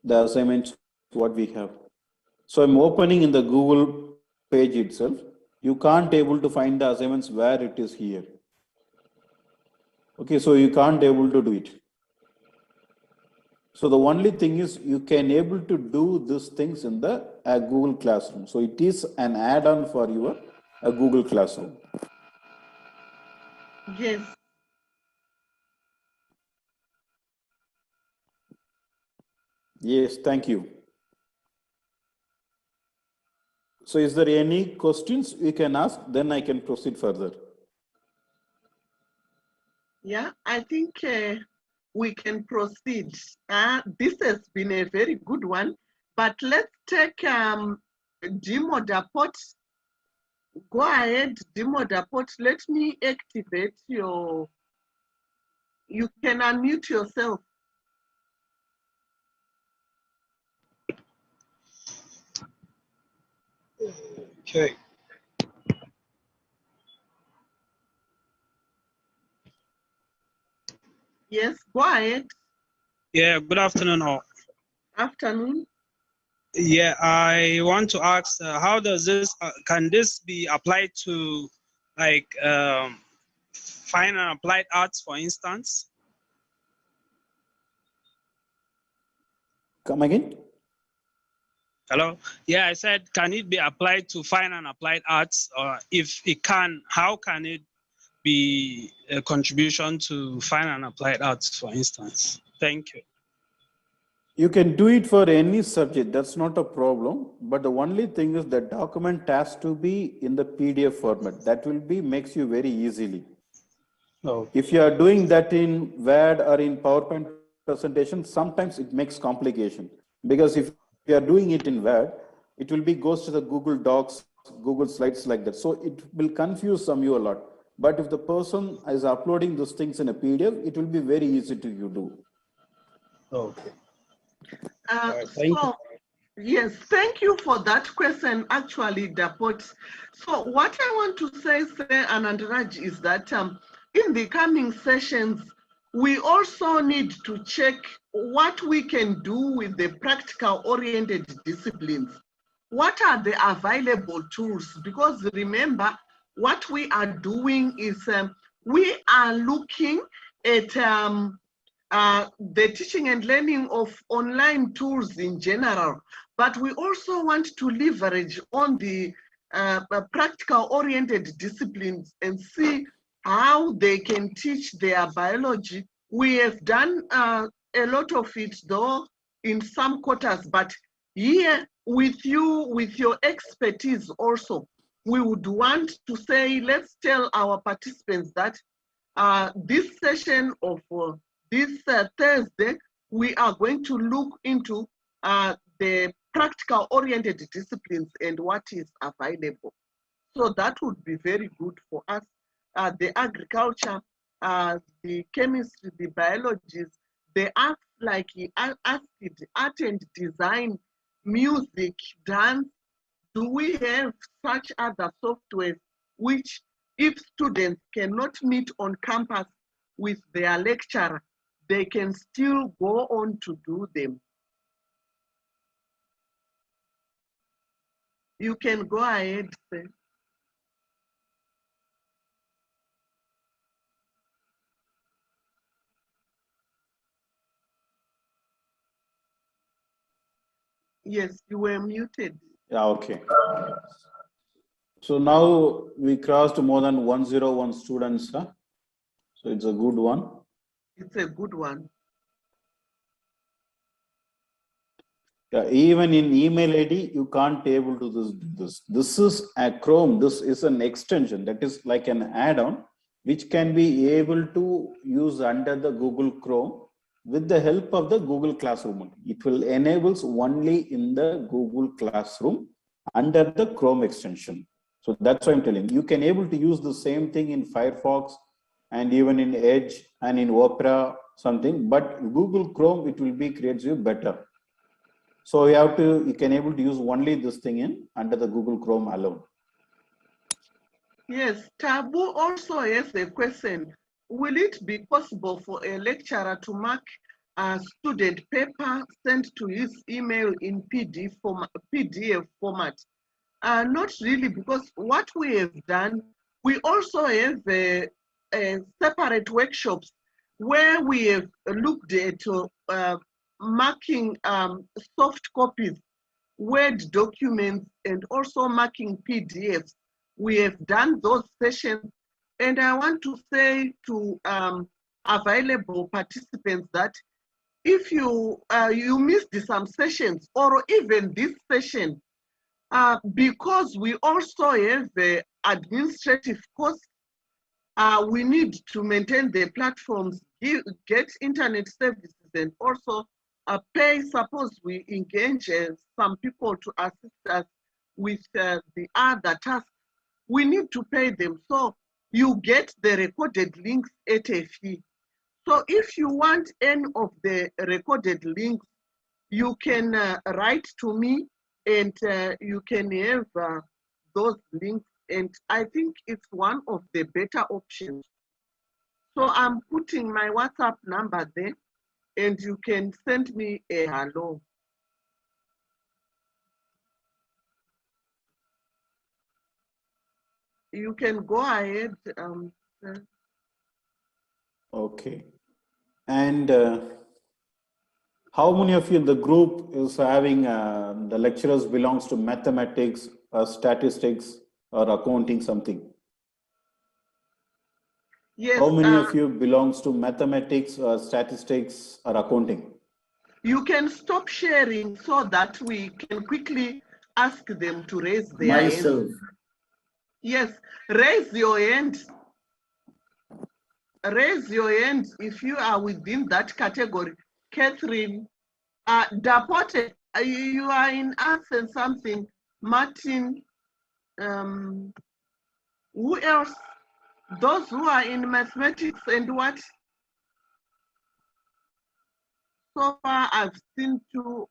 The assignments, what we have. So I'm opening in the Google page itself. You can't able to find the assignments where it is here. Okay, so you can't able to do it. So the only thing is you can able to do these things in the Google Classroom. So it is an add-on for your Google Classroom. Yes. Yes, thank you. So is there any questions you can ask? Then I can proceed further. Yeah, I think we can proceed. This has been a very good one, but let's take Demo Dapot. Go ahead, Demo Dapot. Let me activate your, you can unmute yourself. Okay. Yes, go ahead. Yeah, good afternoon all. Afternoon. Yeah, I want to ask, how does this, can this be applied to like fine and applied arts, for instance? Come again? Hello? Yeah, I said, can it be applied to fine and applied arts? Or if it can, how can it be a contribution to fine and applied arts, for instance? Thank you. You can do it for any subject, that's not a problem. But the only thing is the document has to be in the PDF format. That will be makes you very easily. Oh. If you are doing that in Word or in PowerPoint presentation, sometimes it makes complication. Because if you are doing it in Word, it will be goes to the Google Docs, Google Slides like that. So it will confuse you a lot. But if the person is uploading those things in a PDF, it will be very easy to you do. Okay. Yes, thank you for that question, actually, Dapot. So what I want to say, Anandraj, is that in the coming sessions, we also need to check what we can do with the practical-oriented disciplines. What are the available tools? Because remember, what we are doing is we are looking at the teaching and learning of online tools in general, but we also want to leverage on the practical-oriented disciplines and see how they can teach their biology. We have done a lot of it, though, in some quarters, but here with you, with your expertise also, we would want to say, let's tell our participants that this session of this Thursday, we are going to look into the practical-oriented disciplines and what is available. So that would be very good for us. The agriculture, the chemistry, the biologies, the arts like art and design, music, dance. Do we have such other softwares which, if students cannot meet on campus with their lecturer, they can still go on to do them? You can go ahead, sir. Yes, you were muted. Yeah, okay. So now we crossed more than 101 students, huh? So it's a good one. It's a good one. Yeah, even in email ID, you can't able to do this. This is a Chrome. This is an extension that is like an add-on, which can be able to use under the Google Chrome with the help of the Google Classroom. It will enables only in the Google Classroom under the Chrome extension. So that's what I'm telling you. You can able to use the same thing in Firefox and even in Edge and in Opera something, but Google Chrome, it will be creates you better. So you can able to use only this thing in under the Google Chrome alone. Yes, Tabu also has a question. Will it be possible for a lecturer to mark a student paper sent to his email in PDF format? Not really, because what we have done, we also have a separate workshops where we have looked at marking soft copies, Word documents, and also marking PDFs. We have done those sessions, and I want to say to available participants that if you missed some sessions or even this session, because we also have the administrative costs, we need to maintain the platforms, get internet services, and also pay. Suppose we engage some people to assist us with the other tasks, we need to pay them. So you get the recorded links at a fee. So if you want any of the recorded links, you can write to me, and you can have those links. And I think it's one of the better options. So I'm putting my WhatsApp number there, and you can send me a hello. You can go ahead. Okay. And how many of you in the group is having the lecturers belongs to mathematics or statistics or accounting something? Yes. How many of you belongs to mathematics or statistics or accounting? You can stop sharing so that we can quickly ask them to raise their Myself. hand. Yes, raise your hand. Raise your hand if you are within that category. Catherine, Dapote, you are in arts and something. Martin, who else? Those who are in mathematics and what? So far, I've seen two.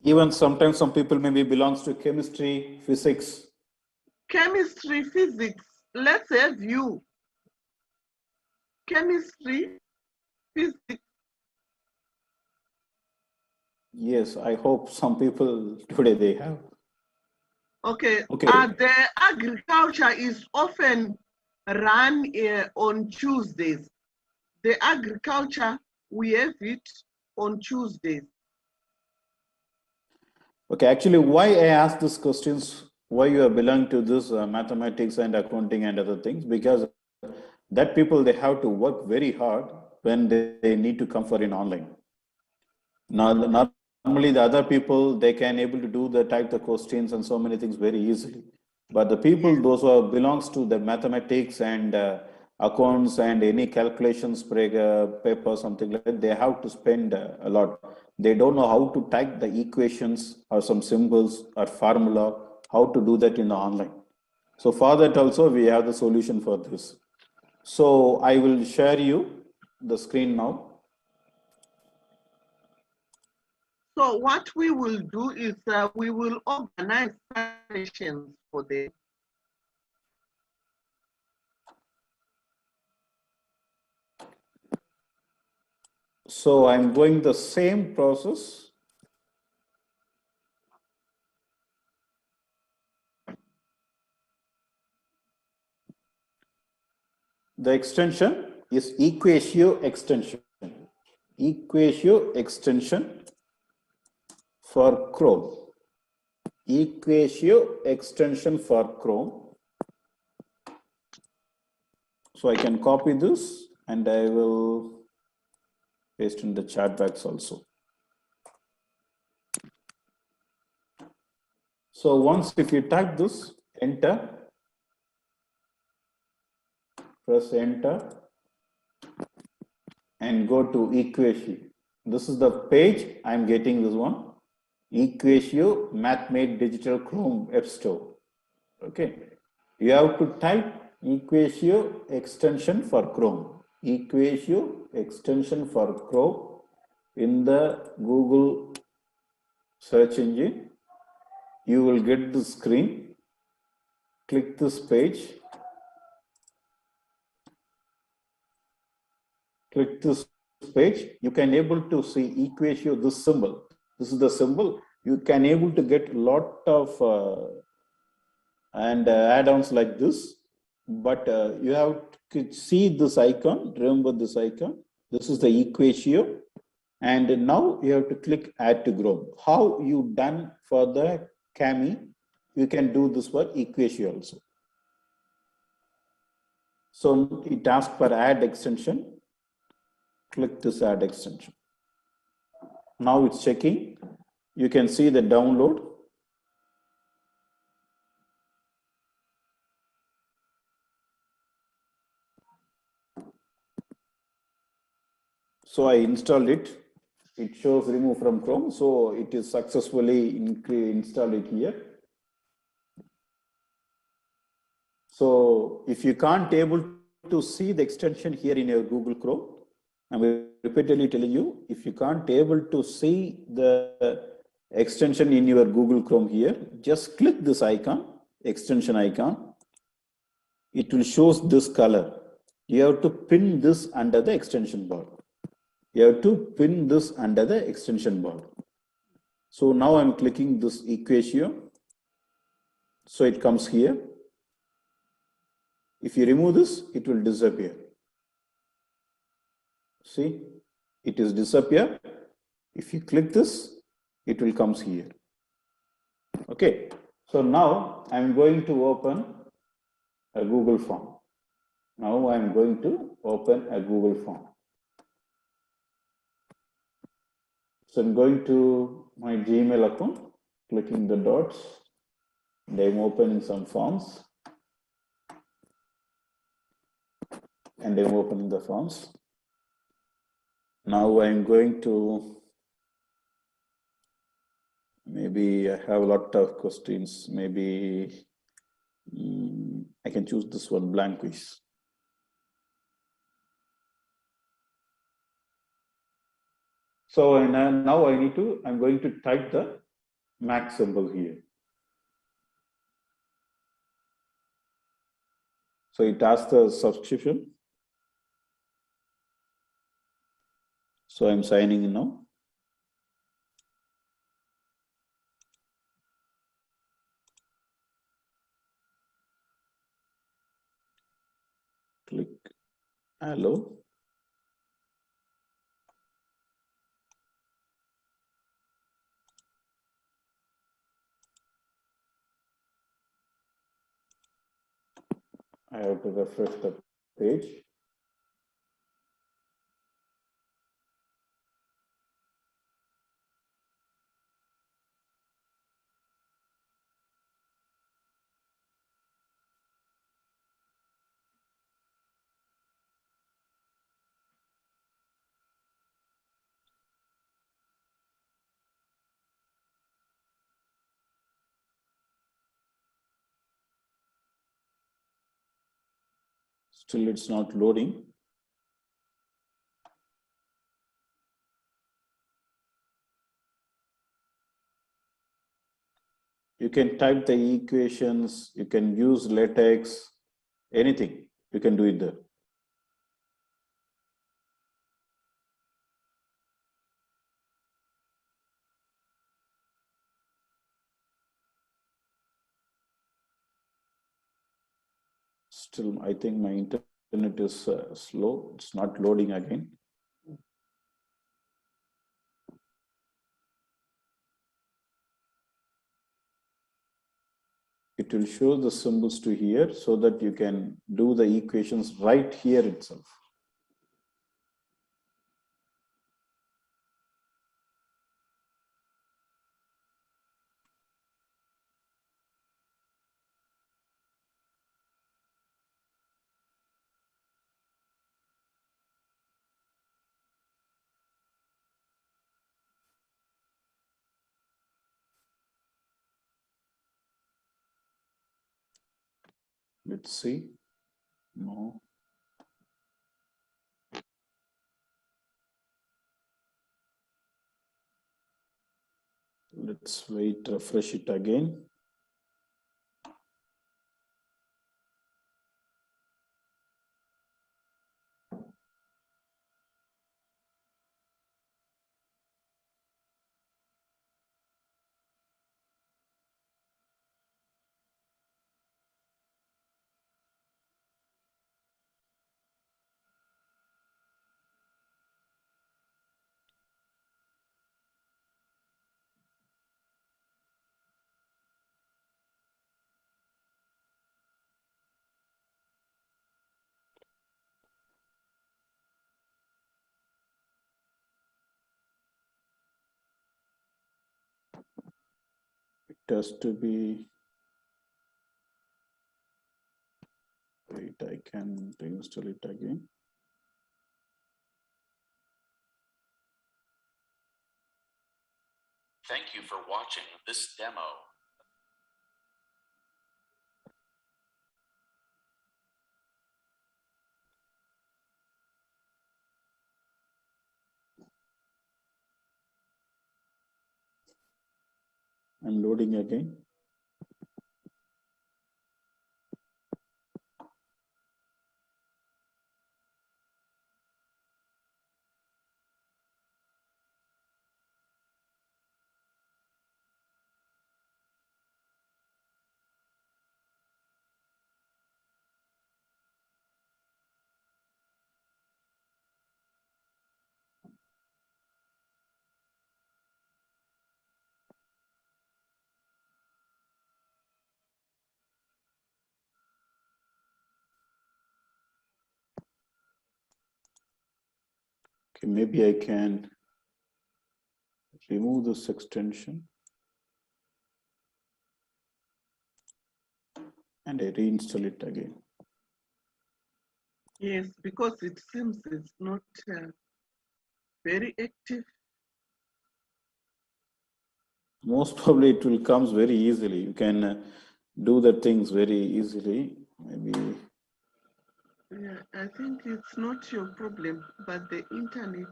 Even sometimes some people maybe belongs to chemistry, physics. Chemistry, physics. Let's have you. Chemistry, physics. Yes, I hope some people today they have. Okay. Okay. The agriculture is often run on Tuesdays. The agriculture, we have it on Tuesdays. Okay, actually, why I ask these questions, why you are belong to this mathematics and accounting and other things, because that people, they have to work very hard when they need to come for an online. Now, normally the other people, they can able to do the type the questions and so many things very easily. But the people, those who belongs to the mathematics and accounts and any calculations paper, something like that, they have to spend a lot. They don't know how to type the equations or some symbols or formula, how to do that in the online. So for that also, we have the solution for this. So I will share you the screen now. So what we will do is we will organize sessions for them. So I'm going the same process. The extension is Equatio extension. Equatio extension for Chrome. Equatio extension for Chrome. So I can copy this and I will paste in the chat box also. So once if you type this, enter, press enter and go to Equatio. This is the page I'm getting this one. Equatio MathMate Digital Chrome App Store. Okay, you have to type Equatio extension for Chrome. Equatio extension for Chrome in the Google search engine. You will get the screen. Click this page. Click this page. You can able to see Equatio, this symbol. This is the symbol. You can able to get a lot of add-ons like this, but you have to see this icon. Remember this icon. This is the Equatio, and now you have to click Add to Chrome. How you done for the Cami? You can do this for Equatio also. So it asks for Add extension. Click this Add extension. Now it's checking. You can see the download. So I installed it. It shows remove from Chrome. So it is successfully installed it here. So if you can't able to see the extension here in your Google Chrome, I'm repeatedly telling you, if you can't able to see the extension in your Google Chrome here, just click this icon, extension icon. It will show this color. You have to pin this under the extension bar. You have to pin this under the extension bar. So now I'm clicking this Equatio. So it comes here. If you remove this, it will disappear. See, it is disappear. If you click this, it will comes here. Okay. So now I'm going to open a Google form. Now I'm going to open a Google form. So I'm going to my Gmail account, clicking the dots, and I'm opening some forms. And I'm opening the forms. Now I'm going to, maybe I have a lot of questions. Maybe I can choose this one, blank quiz. So now I'm going to type the max symbol here. So it asks the subscription. So I'm signing in now. Click allow. I have to refresh the page. Still it's not loading. You can type the equations, you can use LaTeX, anything, you can do it there. Still, I think my internet is slow, it's not loading again. It will show the symbols to here so that you can do the equations right here itself. Let's see. No. Let's wait, refresh it again. It has to be, wait, I can reinstall it again. Thank you for watching this demo. I'm loading again. Okay, maybe I can remove this extension and I reinstall it again. Yes, because it seems it's not very active. Most probably it will comes very easily. You can do the things very easily. Maybe. Yeah, I think it's not your problem, but the internet.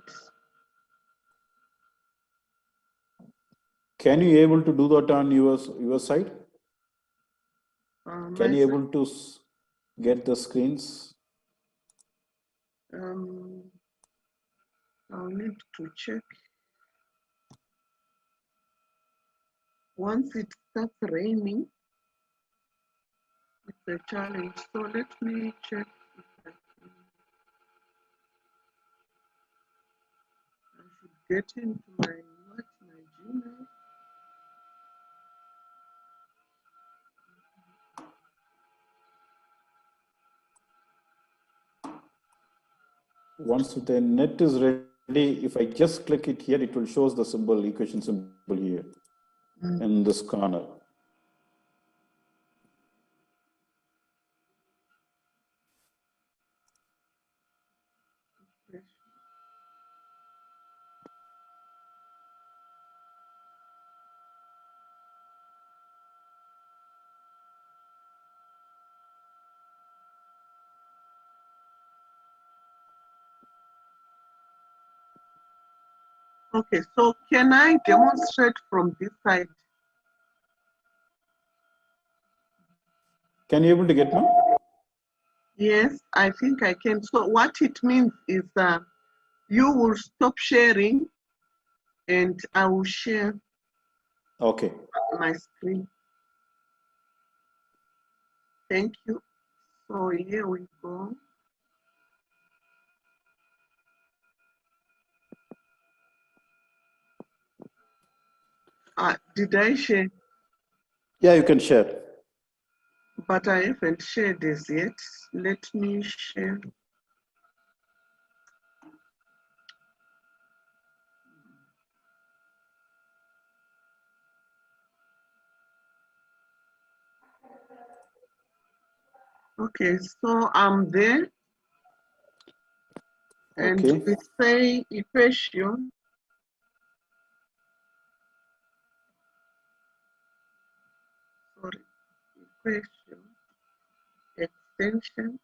Can you able to do that on your side? Can My you able to get the screens? I'll need to check. Once it starts raining, it's a challenge. So let me check if I can. I should get into my Gmail. Once the net is ready, if I just click it here, it will show the symbol, equation symbol here in this corner. Okay, so can I demonstrate from this side? Can you able to get now? Yes, I think I can. So what it means is you will stop sharing and I will share Okay. my screen. Thank you. So here we go. Did I share? Yeah, you can share. But I haven't shared this yet. Let me share. Okay, so I'm there. And Okay. we say equation. Sorry, equation, extension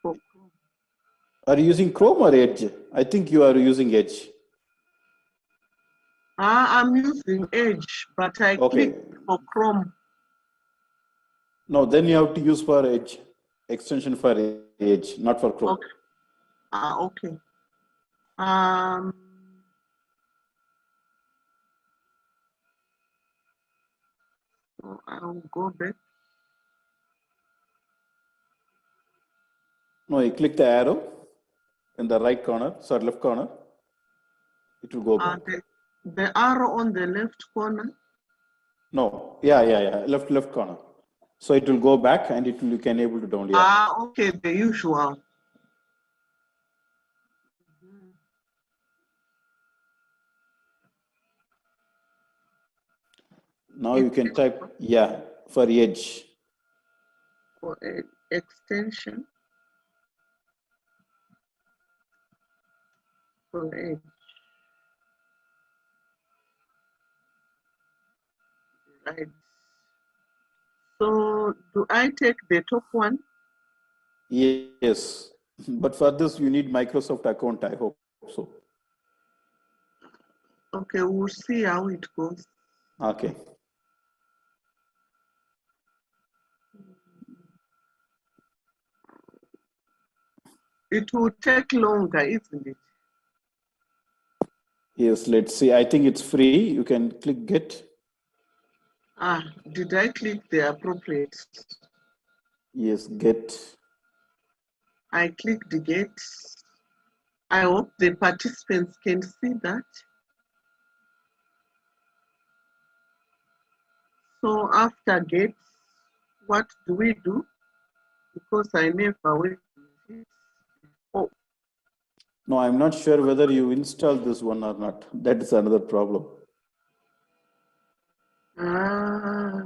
for Chrome. Are you using Chrome or Edge? I think you are using Edge. I'm using Edge, but I click for Chrome. No, then you have to use for Edge, extension for Edge, not for Chrome. Okay. Okay. So I'll go back. No, you click the arrow in the right corner, sorry, left corner. It will go back. The arrow on the left corner. No, yeah, left corner. So it will go back and it will, you can able to download. Yeah. Okay, the usual. Now you can type, yeah, for Edge. For an extension. For Edge. Right. So do I take the top one? Yes, but for this you need Microsoft account, I hope so. Okay, we'll see how it goes. Okay. It will take longer, isn't it? Yes, let's see. I think it's free. You can click get. Did I click the appropriate? Yes, get. I clicked get. I hope the participants can see that. So after get, what do we do? because I never went with it. Oh, No, I'm not sure whether you installed this one or not. That is another problem. ah,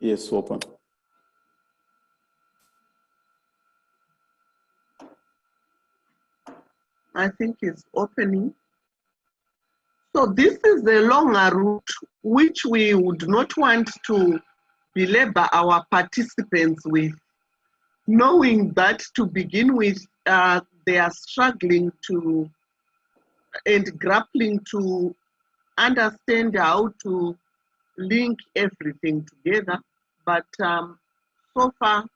Yes, open. I think it's opening. So this is the longer route which we would not want to belabor our participants with, knowing that to begin with, they are struggling to and grappling to understand how to link everything together. But so far,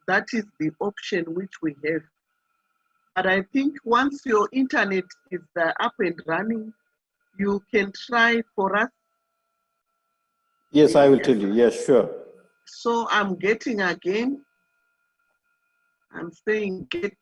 that is the option which we have. But I think once your internet is up and running, you can try for us. Yes, I will Yes. tell you. Yes, sure. So I'm getting again. I'm saying get.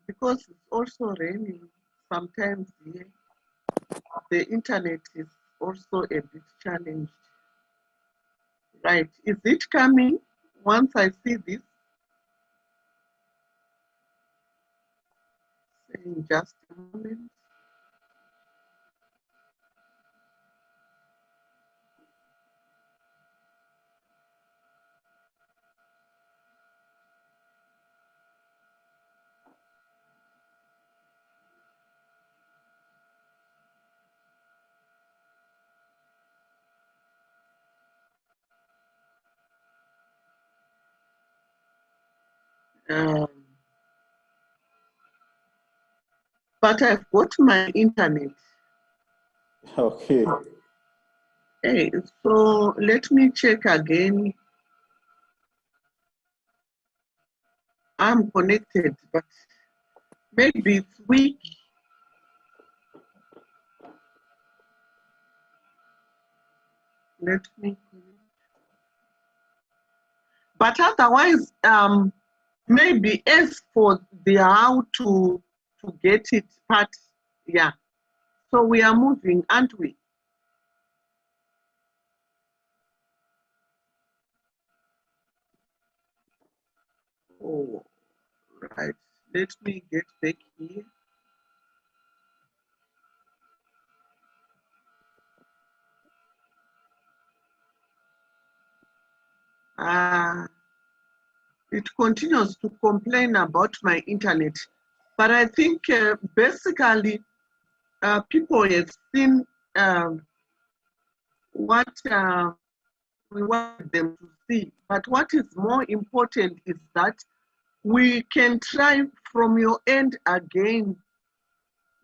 Because it's also raining sometimes here, the internet is also a bit challenged. Right, is it coming once I see this? In just a moment. But I've got my internet. Okay. Hey, so let me check again. I'm connected, but maybe it's weak. Let me. But otherwise, maybe as for the how to get it part, yeah. So we are moving, aren't we? Oh, right. Let me get back here. It continues to complain about my internet. But I think basically people have seen what we want them to see. But what is more important is that we can try from your end again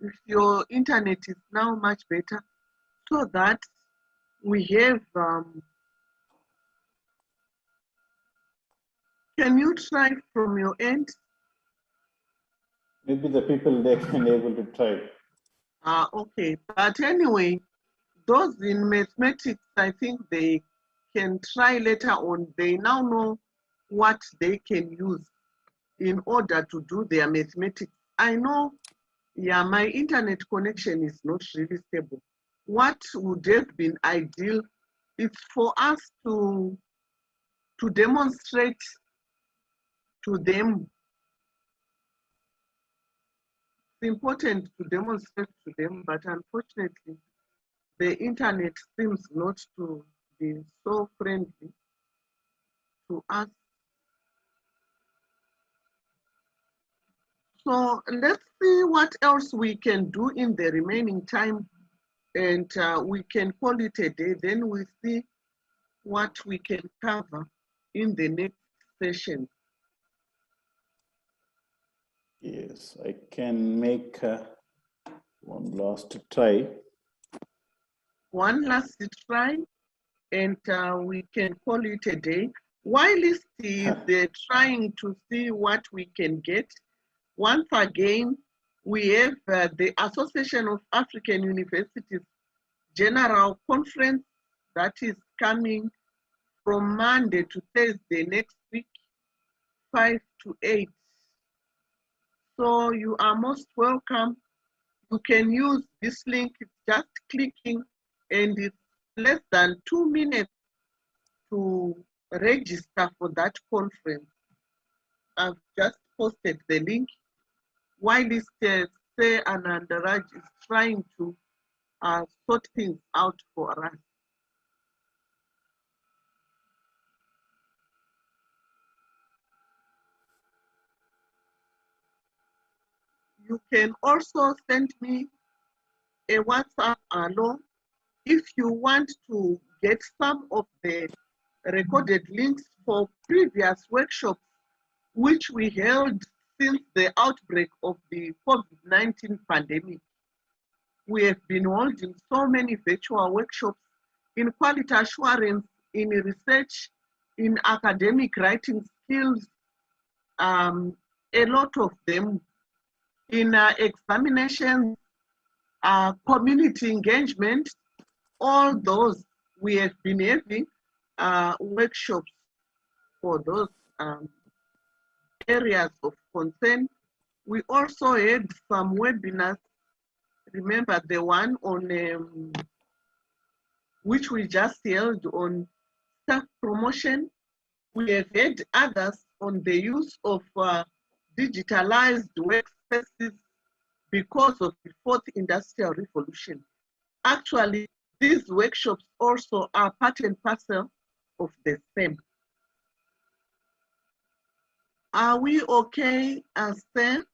if your internet is now much better, so that we have, can you try from your end? Maybe the people they can able to try. Okay, but anyway, those in mathematics, I think they can try later on. They now know what they can use in order to do their mathematics. I know, yeah, my internet connection is not really stable. What would have been ideal is for us to demonstrate to them. It's important to demonstrate to them, but unfortunately, the internet seems not to be so friendly to us. So let's see what else we can do in the remaining time, and we can call it a day. Then we see what we can cover in the next session. Yes, I can make one last try. One last try, and we can call it a day. Whilst they're trying to see what we can get, once again, we have the Association of African Universities General Conference that is coming from Monday to Thursday next week, 5 to 8. So you are most welcome. You can use this link, it's just clicking, and it's less than 2 minutes to register for that conference. I've just posted the link. While this Say Anandaraj is trying to sort things out for us. You can also send me a WhatsApp allo if you want to get some of the recorded links for previous workshops which we held since the outbreak of the COVID-19 pandemic. We have been holding so many virtual workshops in quality assurance, in research, in academic writing skills, a lot of them in examinations, community engagement, all those we have been having workshops for those areas of concern. We also had some webinars. Remember the one on which we just held on staff promotion. We have had others on the use of digitalized workspaces because of the fourth industrial revolution. Actually, these workshops also are part and parcel of the same. Are we okay, Sam?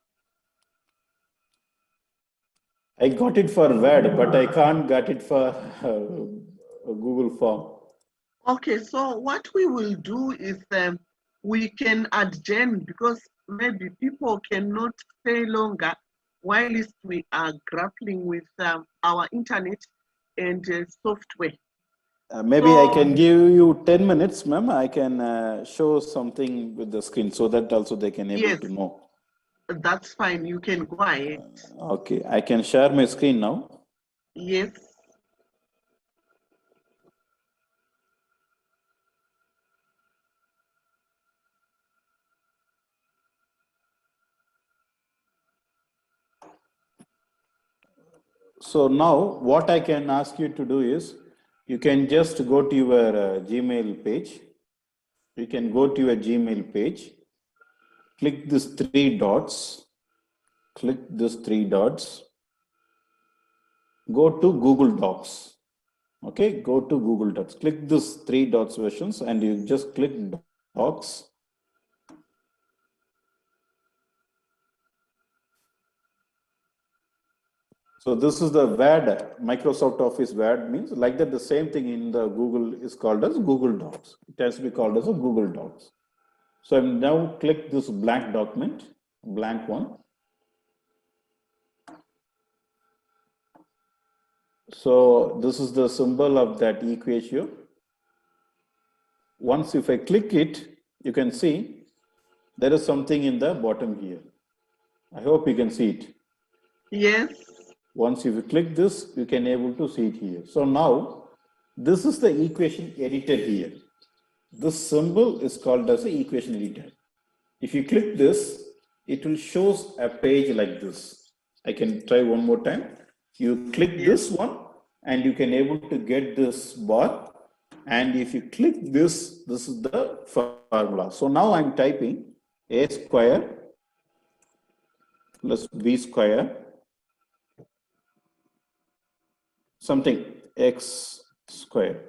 I got it for Word, but I can't get it for Google Form. Okay, so what we will do is we can adjourn because maybe people cannot stay longer while we are grappling with our internet and software. Maybe I can give you 10 minutes, ma'am. I can show something with the screen so that also they can able to know. That's fine. You can go ahead. Okay, I can share my screen now. Yes. So now what I can ask you to do is, you can just go to your Gmail page. You can go to your Gmail page, click this 3 dots, click this 3 dots, go to Google Docs. Okay, go to Google Docs, click this 3 dots versions and you just click Docs. So this is the Word, Microsoft Office Word means like that the same thing in the Google is called as Google Docs. It has to be called as a Google Docs. So I'm now click this blank document, blank one. So this is the symbol of that equation. Once if I click it, you can see there is something in the bottom here. I hope you can see it. Yes. Once you click this, you can able to see it here. So now this is the equation editor here. This symbol is called as the equation editor. If you click this, it will show a page like this. I can try one more time. You click this one and you can able to get this bar. And if you click this, this is the formula. So now I'm typing a square plus b square something x square.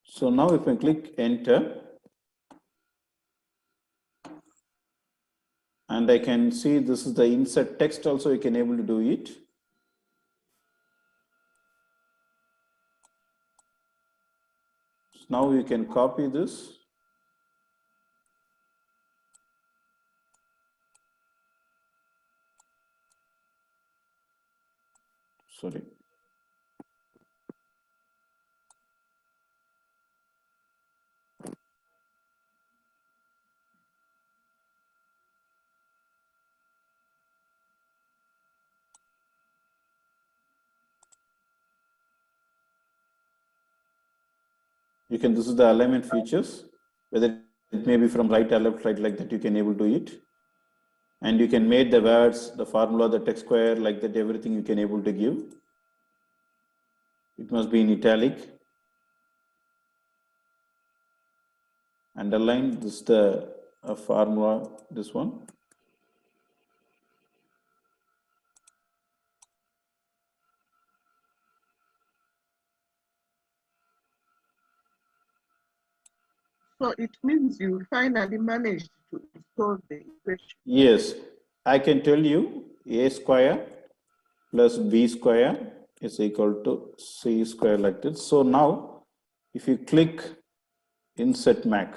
So now if I click enter, and I can see this is the insert text also, you can able to do it. Now you can copy this. Sorry. You can, this is the alignment features, whether it may be from right or left, right, like that, you can able to it. And you can make the words, the formula, the text square, like that, everything you can able to give. It must be in italic. Underline, this is the formula, this one. So it means you finally managed to solve the equation. Yes, I can tell you a square plus b square is equal to c square, like this. So now, if you click insert Mac.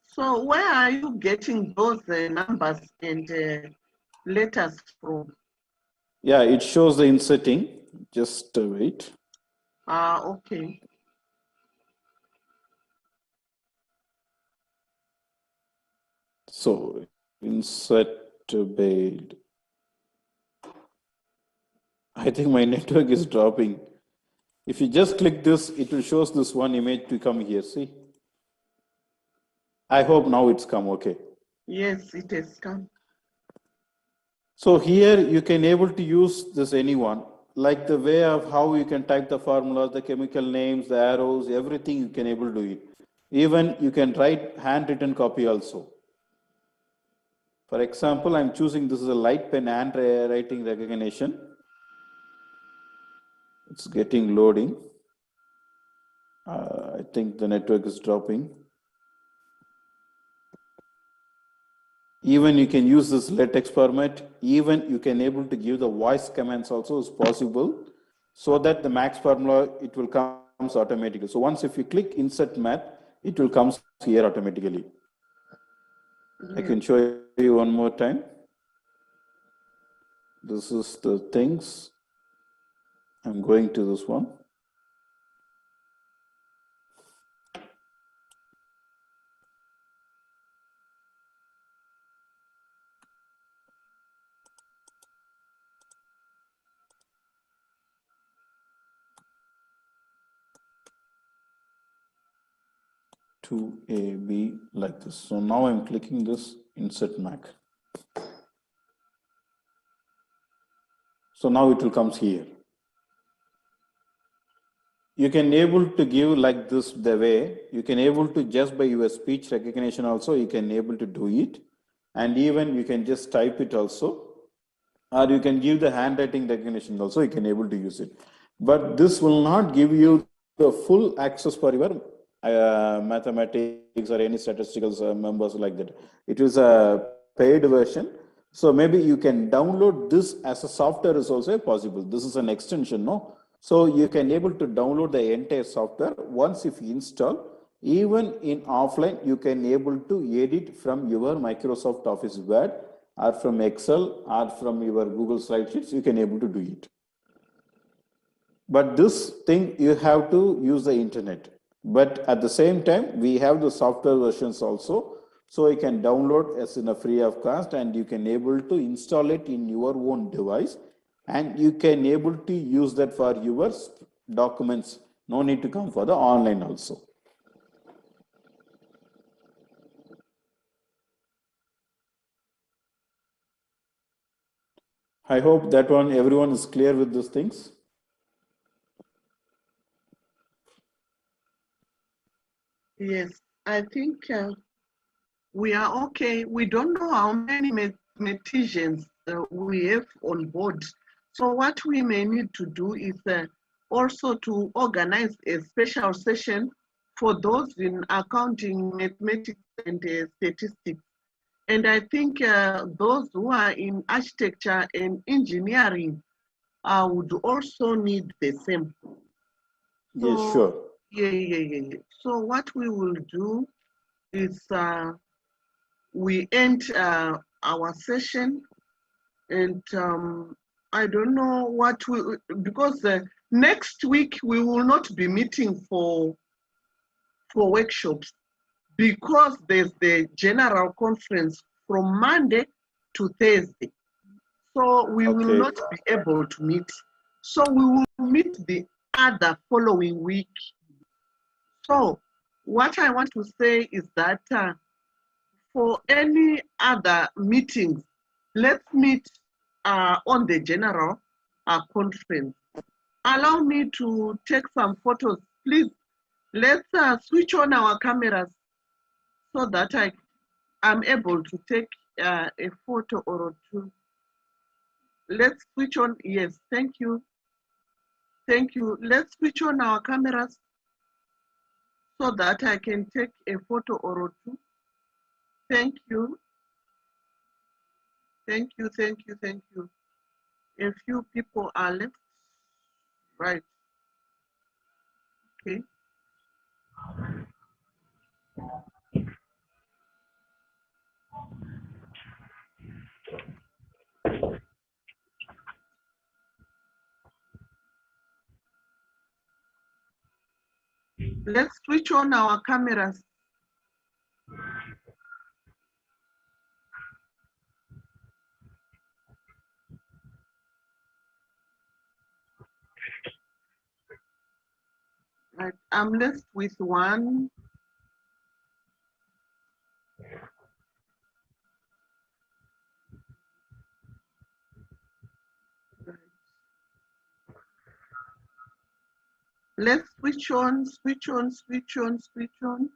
So where are you getting those numbers and letters from? Yeah, it shows the inserting. Just wait. Okay. So insert build. I think my network is dropping. If you just click this, it will show this one image to come here. See? I hope now it's come okay. Yes, it has come. So here you can able to use this anyone, like the way of how you can type the formulas, the chemical names, the arrows, everything you can able to do it. Even you can write handwritten copy also. For example, I'm choosing this is a light pen handwriting recognition. It's getting loading. I think the network is dropping. Even you can use this LaTeX format. Even you can able to give the voice commands also is possible, so that the max formula, it will comes automatically. So once if you click insert math, it will comes here automatically. Yeah. I can show you one more time. This is the things. I'm going to this one. To A, B, like this. So now I'm clicking this insert Mac. So now it will comes here. You can able to give like this the way, you can able to just by your speech recognition also, you can able to do it. And even you can just type it also. Or you can give the handwriting recognition also, you can able to use it. But this will not give you the full access for your mathematics or any statistical members like that. It is a paid version. So maybe you can download this as a software is also possible. This is an extension, no? So you can able to download the entire software. Once if you install, even in offline, you can able to edit from your Microsoft Office Word or from Excel or from your Google Slide Sheets, you can able to do it. But this thing, you have to use the internet. But at the same time, we have the software versions also. So you can download as in a free of cost, and you can able to install it in your own device. And you can able to use that for your documents. No need to come for the online also. I hope that one, everyone is clear with these things. Yes, I think we are okay. We don't know how many mathematicians we have on board. So what we may need to do is also to organize a special session for those in accounting, mathematics, and statistics. And I think those who are in architecture and engineering would also need the same. So, yes, sure. Yeah. So what we will do is we end our session, and I don't know what because next week we will not be meeting for workshops, because there's the general conference from Monday to Thursday. So we will not be able to meet. So we will meet the other following week. So what I want to say is that for any other meetings, let's meet on the general conference. Allow me to take some photos. Please, let's switch on our cameras so that I'm able to take a photo or two. Let's switch on. Yes, thank you. Thank you. Let's switch on our cameras so that I can take a photo or two. Thank you. Thank you, thank you, thank you. A few people are left. Right. Okay. Let's switch on our cameras. Right. I'm left with one. Right. Let's switch on, switch on, switch on, switch on.